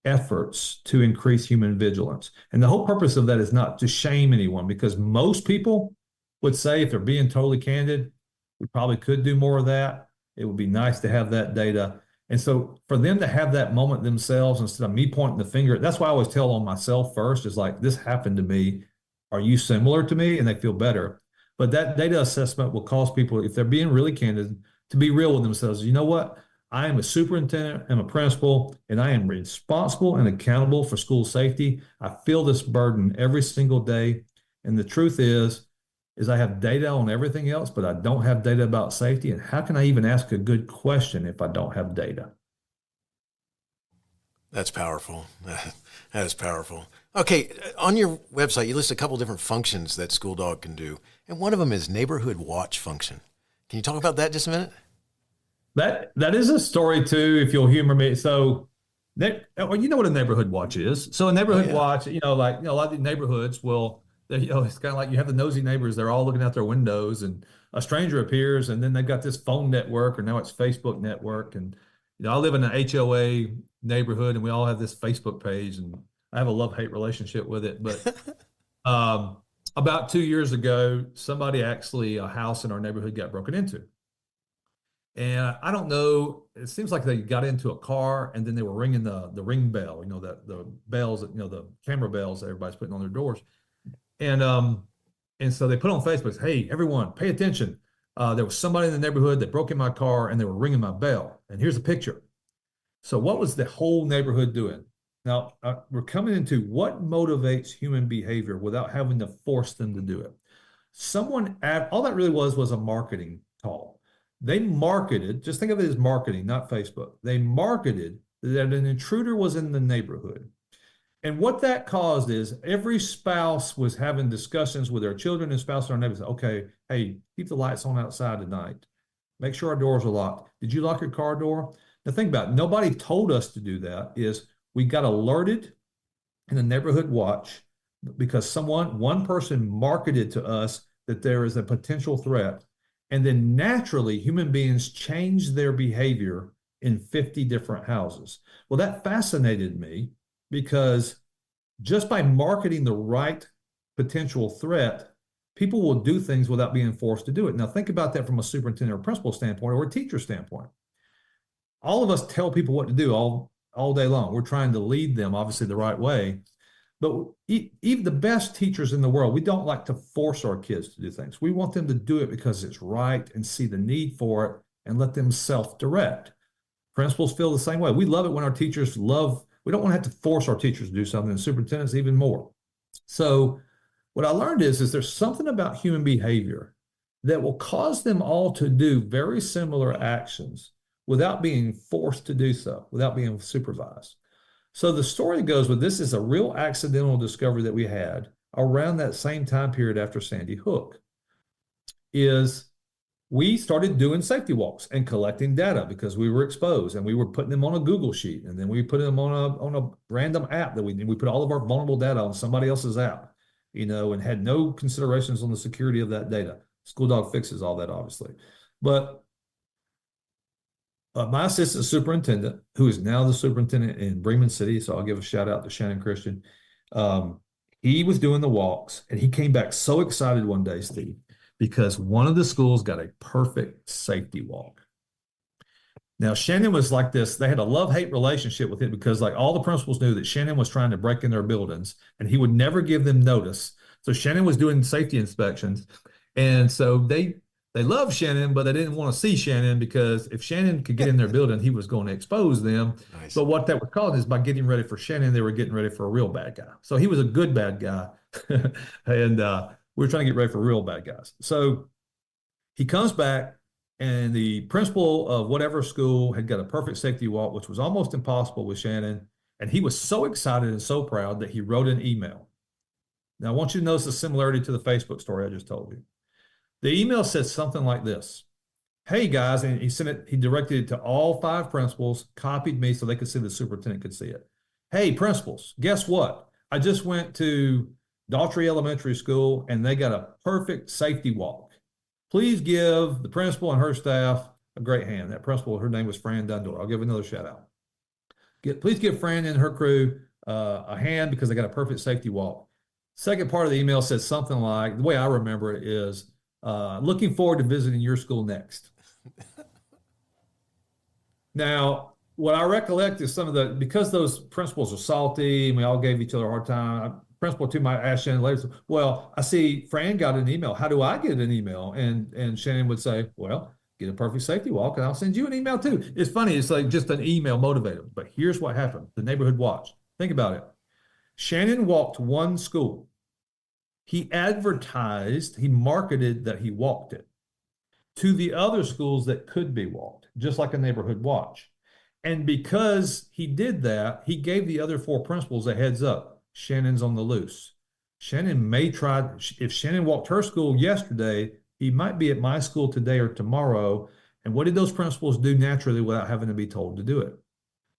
efforts to increase human vigilance. And the whole purpose of that is not to shame anyone, because most people would say, if they're being totally candid, we probably could do more of that. It would be nice to have that data. And so for them to have that moment themselves, instead of me pointing the finger, that's why I always tell on myself first, is like, this happened to me. Are you similar to me? And they feel better. But that data assessment will cause people, if they're being really candid, to be real with themselves. You know what? I am a superintendent, I'm a principal, and I am responsible and accountable for school safety. I feel this burden every single day. And the truth is I have data on everything else, but I don't have data about safety. And how can I even ask a good question if I don't have data? That's powerful. That is powerful. Okay, on your website, you list a couple different functions that SchoolDog can do, and one of them is neighborhood watch function. Can you talk about that just a minute? That is a story too, if you'll humor me. So, you know what a neighborhood watch is. So a neighborhood watch, a lot of the neighborhoods will, it's kind of like you have the nosy neighbors. They're all looking out their windows, and a stranger appears, and then they've got this phone network, or now it's Facebook network. And I live in an HOA neighborhood, and we all have this Facebook page, and I have a love-hate relationship with it. But about 2 years ago, a house in our neighborhood got broken into. And I don't know, it seems like they got into a car, and then they were ringing the ring bell, the bells, the camera bells that everybody's putting on their doors. And so they put on Facebook, hey, everyone, pay attention. There was somebody in the neighborhood that broke in my car, and they were ringing my bell. And here's a picture. So what was the whole neighborhood doing? Now, we're coming into what motivates human behavior without having to force them to do it. All that really was a marketing call. They marketed, just think of it as marketing, not Facebook. They marketed that an intruder was in the neighborhood. And what that caused is every spouse was having discussions with their children and spouse and our neighbors. Okay, hey, keep the lights on outside tonight. Make sure our doors are locked. Did you lock your car door? Now think about it. Nobody told us to do that. Is we got alerted in the neighborhood watch because one person marketed to us that there is a potential threat. And then naturally, human beings change their behavior in 50 different houses. Well, that fascinated me because just by marketing the right potential threat, people will do things without being forced to do it. Now, think about that from a superintendent or principal standpoint or a teacher standpoint. All of us tell people what to do all day long. We're trying to lead them, obviously, the right way. But even the best teachers in the world, we don't like to force our kids to do things. We want them to do it because it's right and see the need for it and let them self-direct. Principals feel the same way. We love it when our teachers we don't want to have to force our teachers to do something, and superintendents even more. So what I learned is there's something about human behavior that will cause them all to do very similar actions without being forced to do so, without being supervised. So the story goes with this is a real accidental discovery that we had around that same time period after Sandy Hook, is we started doing safety walks and collecting data because we were exposed, and we were putting them on a Google sheet, and then we put them on a random app that we put all of our vulnerable data on somebody else's app, and had no considerations on the security of that data. SchoolDog fixes all that, obviously. But my assistant superintendent, who is now the superintendent in Bremen City, so I'll give a shout out to Shannon Christian, he was doing the walks, and he came back so excited one day, Steve, because one of the schools got a perfect safety walk. Now, Shannon was like this. They had a love-hate relationship with it because all the principals knew that Shannon was trying to break in their buildings, and he would never give them notice. So Shannon was doing safety inspections. And so they loved Shannon, but they didn't want to see Shannon because if Shannon could get in their building, he was going to expose them. Nice. But what that was called is by getting ready for Shannon, they were getting ready for a real bad guy. So he was a good bad guy. And we were trying to get ready for real bad guys. So he comes back, and the principal of whatever school had got a perfect safety walk, which was almost impossible with Shannon. And he was so excited and so proud that he wrote an email. Now, I want you to notice the similarity to the Facebook story I just told you. The email says something like this. Hey, guys, and he directed it to all 5 principals, copied me so they could see the superintendent could see it. Hey, principals, guess what? I just went to Daughtry Elementary School, and they got a perfect safety walk. Please give the principal and her staff a great hand. That principal, her name was Fran Dundor. I'll give another shout out. Please give Fran and her crew a hand because they got a perfect safety walk. Second part of the email says something like, the way I remember it is, looking forward to visiting your school next. Now, what I recollect is because those principals are salty and we all gave each other a hard time, principal 2 might ask Shannon later, well, I see Fran got an email. How do I get an email? And Shannon would say, well, get a perfect safety walk and I'll send you an email too. It's funny. It's like just an email motivated. But here's what happened. The neighborhood watch. Think about it. Shannon walked one school. He marketed that he walked it to the other schools that could be walked, just like a neighborhood watch. And because he did that, he gave the other 4 principals a heads up. Shannon's on the loose. Shannon may try, if Shannon walked her school yesterday, he might be at my school today or tomorrow. And what did those principals do naturally without having to be told to do it?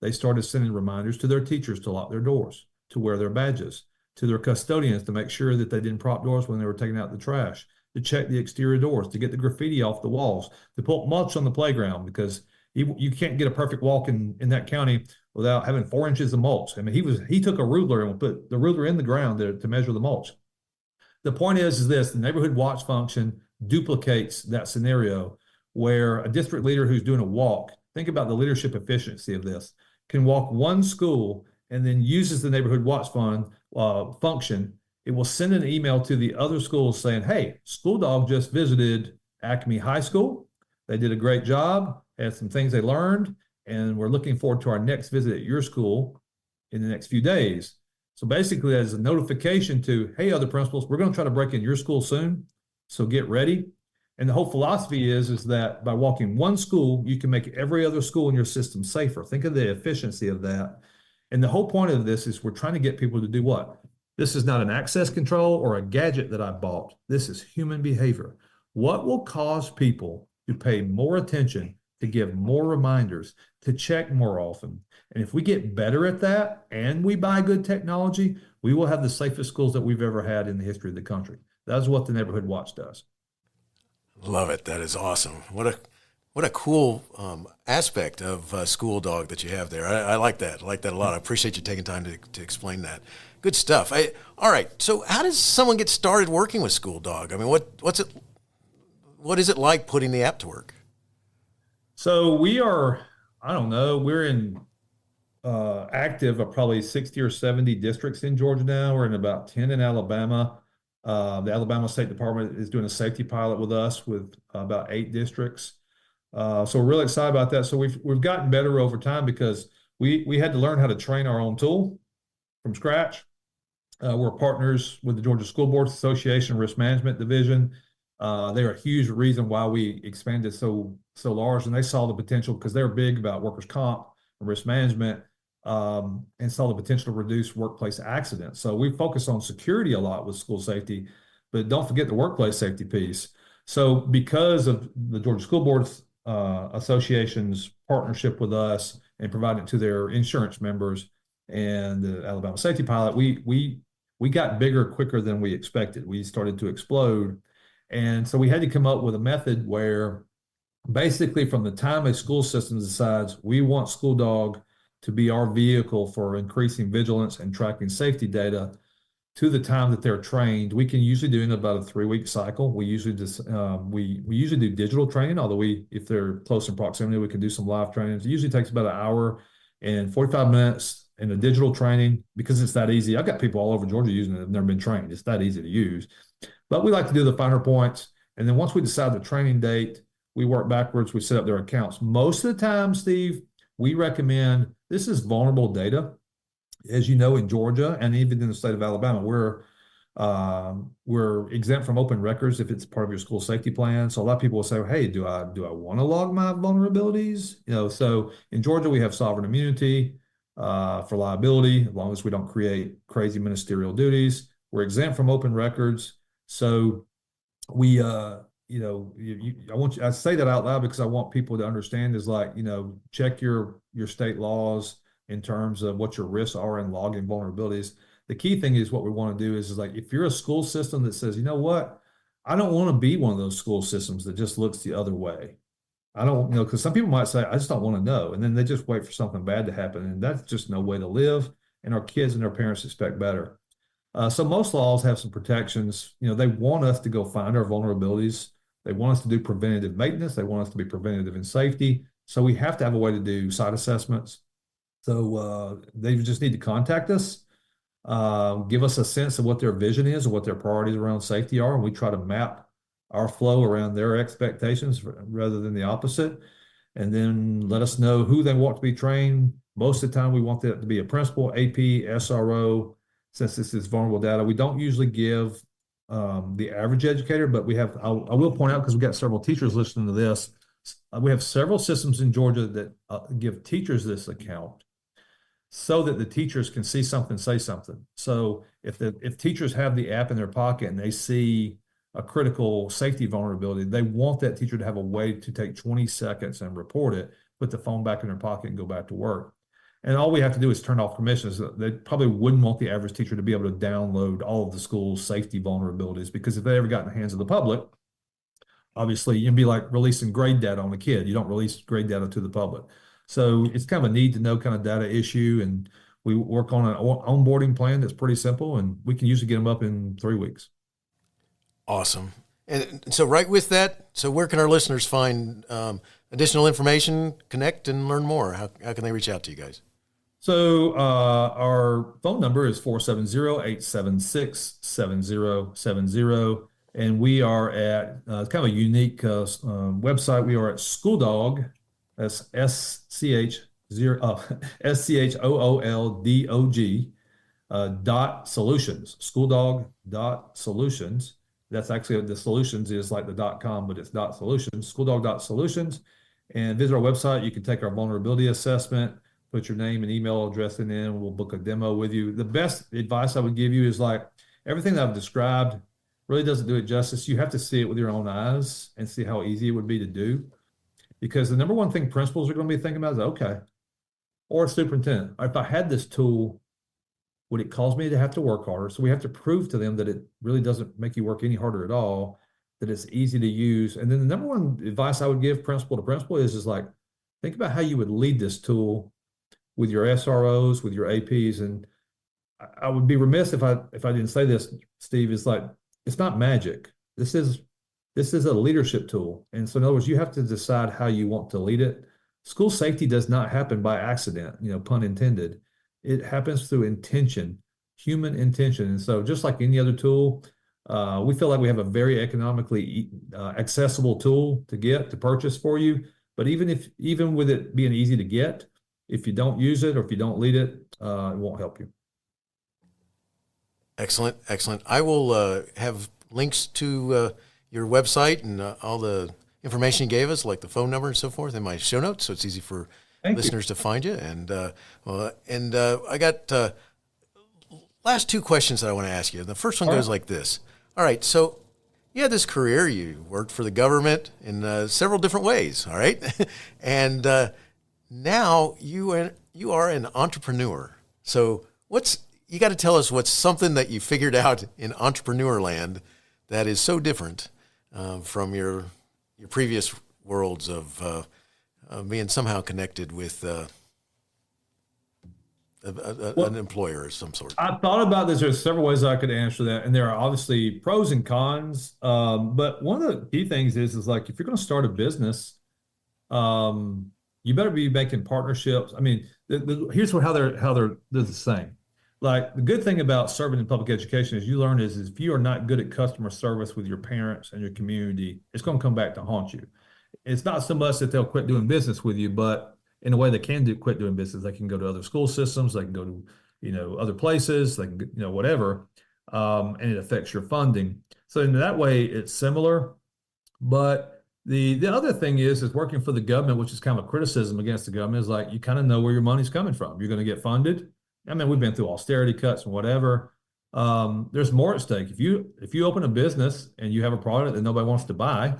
They started sending reminders to their teachers to lock their doors, to wear their badges, to their custodians to make sure that they didn't prop doors when they were taking out the trash, to check the exterior doors, to get the graffiti off the walls, to put mulch on the playground, because you can't get a perfect walk in that county without having 4 inches of mulch. I mean, he took a ruler and put the ruler in the ground to measure the mulch. The point is this: the neighborhood watch function duplicates that scenario where a district leader who's doing a walk, think about the leadership efficiency of this, can walk one school and then uses the neighborhood watch function. It will send an email to the other schools saying, hey, SchoolDog just visited Acme High School. They did a great job, had some things they learned, and we're looking forward to our next visit at your school in the next few days. So basically, as a notification to, hey, other principals, we're going to try to break in your school soon, so get ready. And the whole philosophy is that by walking one school, you can make every other school in your system safer. Think of the efficiency of that. And the whole point of this is we're trying to get people to do what? This is not an access control or a gadget that I bought. This is human behavior. What will cause people to pay more attention, to give more reminders, to check more often? And if we get better at that and we buy good technology, we will have the safest schools that we've ever had in the history of the country. That's what the Neighborhood Watch does. Love it. That is awesome. What a cool aspect of SchoolDog that you have there. I like that. I like that a lot. I appreciate you taking time to explain that. Good stuff. All right. So how does someone get started working with SchoolDog? I mean, what is it like putting the app to work? So we are, I don't know, we're in active of probably 60 or 70 districts in Georgia now. We're in about 10 in Alabama. The Alabama State Department is doing a safety pilot with us with about 8 districts. So we're really excited about that. So we've gotten better over time because we had to learn how to train our own tool from scratch. We're partners with the Georgia School Boards Association Risk Management Division. They're a huge reason why we expanded so large, and they saw the potential because they're big about workers' comp and risk management, and saw the potential to reduce workplace accidents. So we focus on security a lot with school safety, but don't forget the workplace safety piece. So because of the Georgia School Boards Association's partnership with us and providing it to their insurance members and the Alabama Safety Pilot, we got bigger quicker than we expected. We started to explode. And so we had to come up with a method where basically from the time a school system decides we want SchoolDog to be our vehicle for increasing vigilance and tracking safety data to the time that they're trained, we can usually do in about a 3-week cycle. We usually just we usually do digital training, although if they're close in proximity, we can do some live trainings. It usually takes about an hour and 45 minutes in the digital training because it's that easy. I've got people all over Georgia using it that have never been trained. It's that easy to use. But we like to do the finer points. And then once we decide the training date, we work backwards. We set up their accounts. Most of the time, Steve, we recommend this is vulnerable data. As you know, in Georgia and even in the state of Alabama, we're exempt from open records if it's part of your school safety plan. So a lot of people will say, "Hey, do I want to log my vulnerabilities?" So in Georgia we have sovereign immunity for liability as long as we don't create crazy ministerial duties. We're exempt from open records. So we, I say that out loud because I want people to understand is like, check your state laws in terms of what your risks are in logging vulnerabilities. The key thing is what we want to do is like, if you're a school system that says, you know what, I don't want to be one of those school systems that just looks the other way. I don't, because some people might say, I just don't want to know. And then they just wait for something bad to happen. And that's just no way to live. And our kids and their parents expect better. So most laws have some protections. They want us to go find our vulnerabilities. They want us to do preventative maintenance. They want us to be preventative in safety. So we have to have a way to do site assessments. So they just need to contact us, give us a sense of what their vision is and what their priorities around safety are. And we try to map our flow around their expectations rather than the opposite. And then let us know who they want to be trained. Most of the time, we want that to be a principal, AP, SRO. Since this is vulnerable data, we don't usually give the average educator, but I will point out, because we've got several teachers listening to this, we have several systems in Georgia that give teachers this account so that the teachers can see something, say something. So if teachers have the app in their pocket and they see a critical safety vulnerability, they want that teacher to have a way to take 20 seconds and report it, put the phone back in their pocket and go back to work. And all we have to do is turn off permissions. They probably wouldn't want the average teacher to be able to download all of the school's safety vulnerabilities, because if they ever got in the hands of the public, obviously you'd be like releasing grade data on a kid. You don't release grade data to the public. So it's kind of a need to know kind of data issue. And we work on an onboarding plan that's pretty simple, and we can usually get them up in 3 weeks. Awesome. And so right with that, so where can our listeners find additional information, connect, and learn more? How can they reach out to you guys? So our phone number is 470-876-7070. And we are at kind of a unique website. We are at SchoolDog. That's SCHOOLDOG .solutions. SchoolDog.solutions. That's actually the solutions is like the .com, but it's .solutions, schooldog.solutions. And visit our website. You can take our vulnerability assessment, put your name and email address in, we'll book a demo with you. The best advice I would give you is like everything that I've described really doesn't do it justice. You have to see it with your own eyes and see how easy it would be to do. Because the number one thing principals are going to be thinking about is, okay, or a superintendent, if I had this tool, would it cause me to have to work harder? So we have to prove to them that it really doesn't make you work any harder at all, that it's easy to use. And then the number one advice I would give principal to principal is like, think about how you would lead this tool with your SROs, with your APs. And I would be remiss if I didn't say this, Steve, is like, it's not magic. This is a leadership tool. And so in other words, you have to decide how you want to lead it. School safety does not happen by accident, pun intended. It happens through intention, human intention. And so just like any other tool, we feel like we have a very economically accessible tool to purchase for you. But even with it being easy to get, if you don't use it or if you don't lead it, it won't help you. Excellent. I will have links to your website and all the information you gave us, like the phone number and so forth, in my show notes, so it's easy for listeners to find you. And I got last two questions that I want to ask you. The first one goes like this. All right, so you had this career. You worked for the government in several different ways, all right? And now you are an entrepreneur. So you got to tell us what's something that you figured out in entrepreneur land that is so different from your previous worlds of being somehow connected with an employer of some sort. I thought about this. There's several ways I could answer that, and there are obviously pros and cons. But one of the key things is like if you're going to start a business, you better be making partnerships. I mean, here's how they're the same. Like the good thing about serving in public education is you learn is if you are not good at customer service with your parents and your community, it's going to come back to haunt you. It's not so much that they'll quit doing business with you, but in a way they can quit doing business. They can go to other school systems, they can go to, other places, they can, whatever, and it affects your funding. So in that way, it's similar. But the other thing is working for the government, which is kind of a criticism against the government, is like you kind of know where your money's coming from. You're going to get funded. I mean, we've been through austerity cuts and whatever. There's more at stake. If you open a business and you have a product that nobody wants to buy,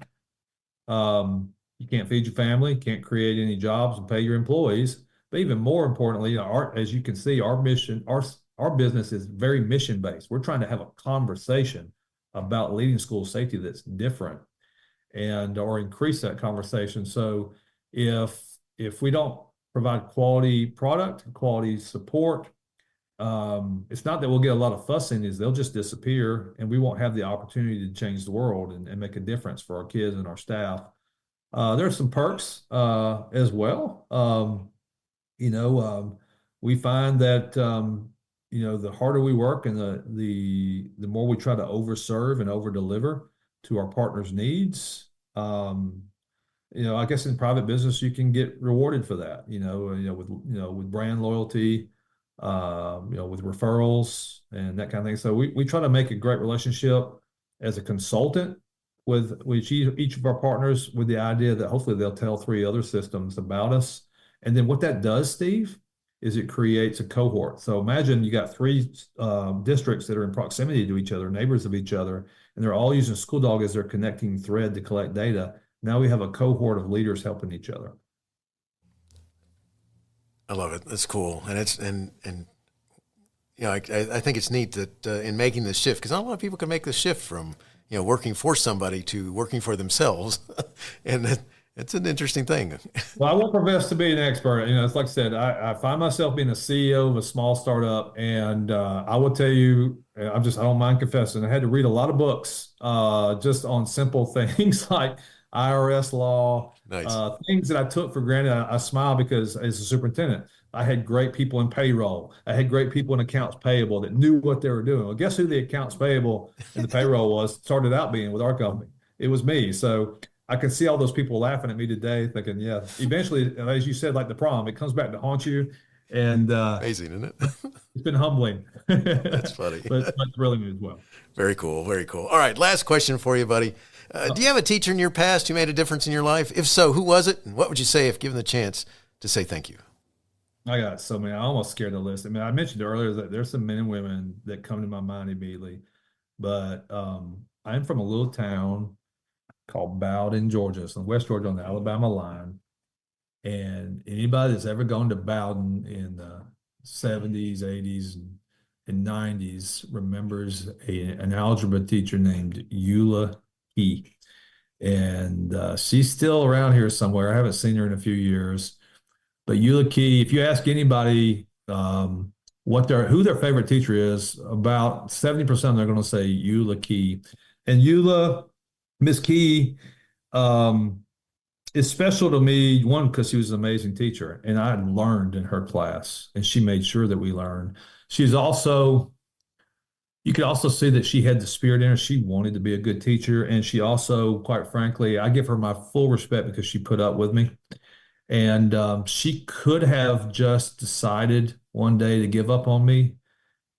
you can't feed your family, can't create any jobs and pay your employees. But even more importantly, as you can see, our mission, our business is very mission based. We're trying to have a conversation about leading school safety that's different or increase that conversation. So if we don't provide quality product, quality support, it's not that we'll get a lot of fussing, they'll just disappear and we won't have the opportunity to change the world and make a difference for our kids and our staff. There are some perks as well. We find that the harder we work and the more we try to overserve and over-deliver to our partners' needs. I guess in private business you can get rewarded for that. With brand loyalty, with referrals and that kind of thing. So we try to make a great relationship as a consultant with each of our partners, with the idea that hopefully they'll tell 3 other systems about us. And then what that does, Steve, is it creates a cohort. So imagine you got 3 districts that are in proximity to each other, neighbors of each other, and they're all using SchoolDog as their connecting thread to collect data. Now we have a cohort of leaders helping each other. I love it. That's cool. And I think it's neat that in making this shift, because not a lot of people can make the shift from, working for somebody to working for themselves. And it's an interesting thing. Well, I won't profess to be an expert. It's like I said, I find myself being a CEO of a small startup, and I will tell you, I don't mind confessing, I had to read a lot of books just on simple things like IRS law, nice. Things that I took for granted. I smile because as a superintendent, I had great people in payroll. I had great people in accounts payable that knew what they were doing. Well, guess who the accounts payable and the payroll started out being with our company? It was me. So I can see all those people laughing at me today thinking, yeah, eventually, as you said, like the prom, it comes back to haunt you. And Amazing, isn't it? it's been humbling. That's funny. but thrilling as well. Very cool. Very cool. All right. Last question for you, buddy. Do you have a teacher in your past who made a difference in your life? If so, who was it? And what would you say if given the chance to say thank you? I got so many. I almost scared the list. I mean, I mentioned earlier that there's some men and women that come to my mind immediately, but I'm from a little town called Bowden, Georgia. It's in West Georgia on the Alabama line. And anybody that's ever gone to Bowden in the 70s, 80s, and 90s remembers an algebra teacher named Eula Key. And she's still around here somewhere. I haven't seen her in a few years. But Eula Key, if you ask anybody who their favorite teacher is, about 70% of them are going to say Eula Key. And Miss Key, is special to me, one, because she was an amazing teacher, and I learned in her class, and she made sure that we learned. You could also see that she had the spirit in her. She wanted to be a good teacher, and she also, quite frankly, I give her my full respect because she put up with me. And she could have just decided one day to give up on me,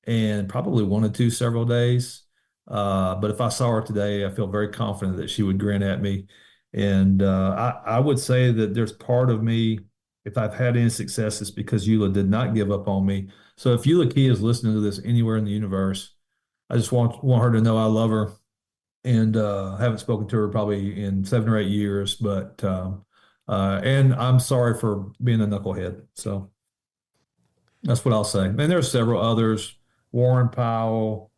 and probably wanted to several days. But if I saw her today, I feel very confident that she would grin at me. And I would say that there's part of me, if I've had any success, it's because Eula did not give up on me. So if Eula Key is listening to this anywhere in the universe, I just want her to know I love her, and haven't spoken to her probably in 7 or 8 years, but and I'm sorry for being a knucklehead. So that's what I'll say. And there's several others: Warren Powell,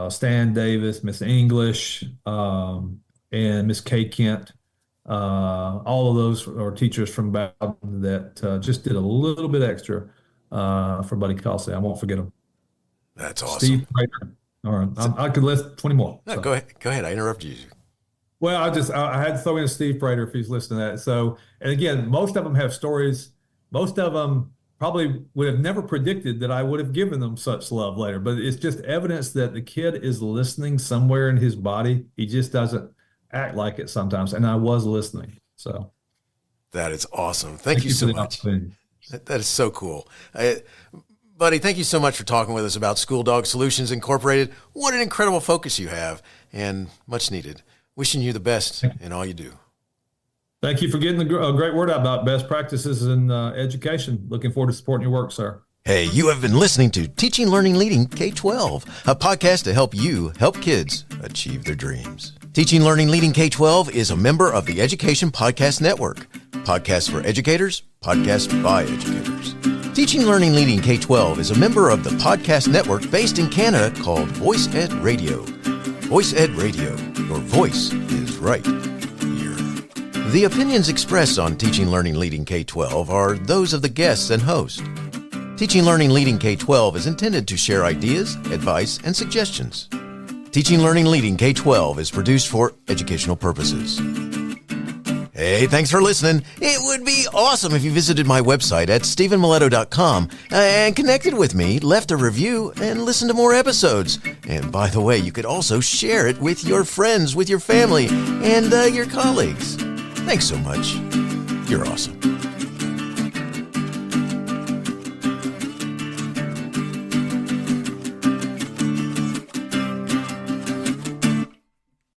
Stan Davis, Miss English, and Miss Kay Kent. All of those are teachers from Bowden that just did a little bit extra for Buddy Costley. I won't forget them. That's awesome. Steve Prater. All right, I could list 20 more. No, so. Go ahead. I interrupted you. Well, I had to throw in Steve Prater if he's listening to that. So, and again, most of them have stories. Most of them probably would have never predicted that I would have given them such love later. But it's just evidence that the kid is listening somewhere in his body. He just doesn't act like it sometimes. And I was listening. So that is awesome. Thank you so much. That is so cool. Buddy, thank you so much for talking with us about SchoolDog Solutions Incorporated. What an incredible focus you have, and much needed. Wishing you the best in all you do. Thank you for getting a great word out about best practices in education. Looking forward to supporting your work, sir. Hey, you have been listening to Teaching, Learning, Leading K-12, a podcast to help you help kids achieve their dreams. Teaching, Learning, Leading K-12 is a member of the Education Podcast Network. Podcasts for educators, podcasts by educators. Teaching, Learning, Leading K-12 is a member of the podcast network based in Canada called Voice Ed Radio. Voice Ed Radio, your voice is right here. The opinions expressed on Teaching, Learning, Leading K-12 are those of the guests and host. Teaching, Learning, Leading K-12 is intended to share ideas, advice, and suggestions. Teaching, Learning, Leading K-12 is produced for educational purposes. Hey, thanks for listening. It would be awesome if you visited my website at stephenmiletto.com and connected with me, left a review, and listened to more episodes. And by the way, you could also share it with your friends, with your family, and your colleagues. Thanks so much. You're awesome.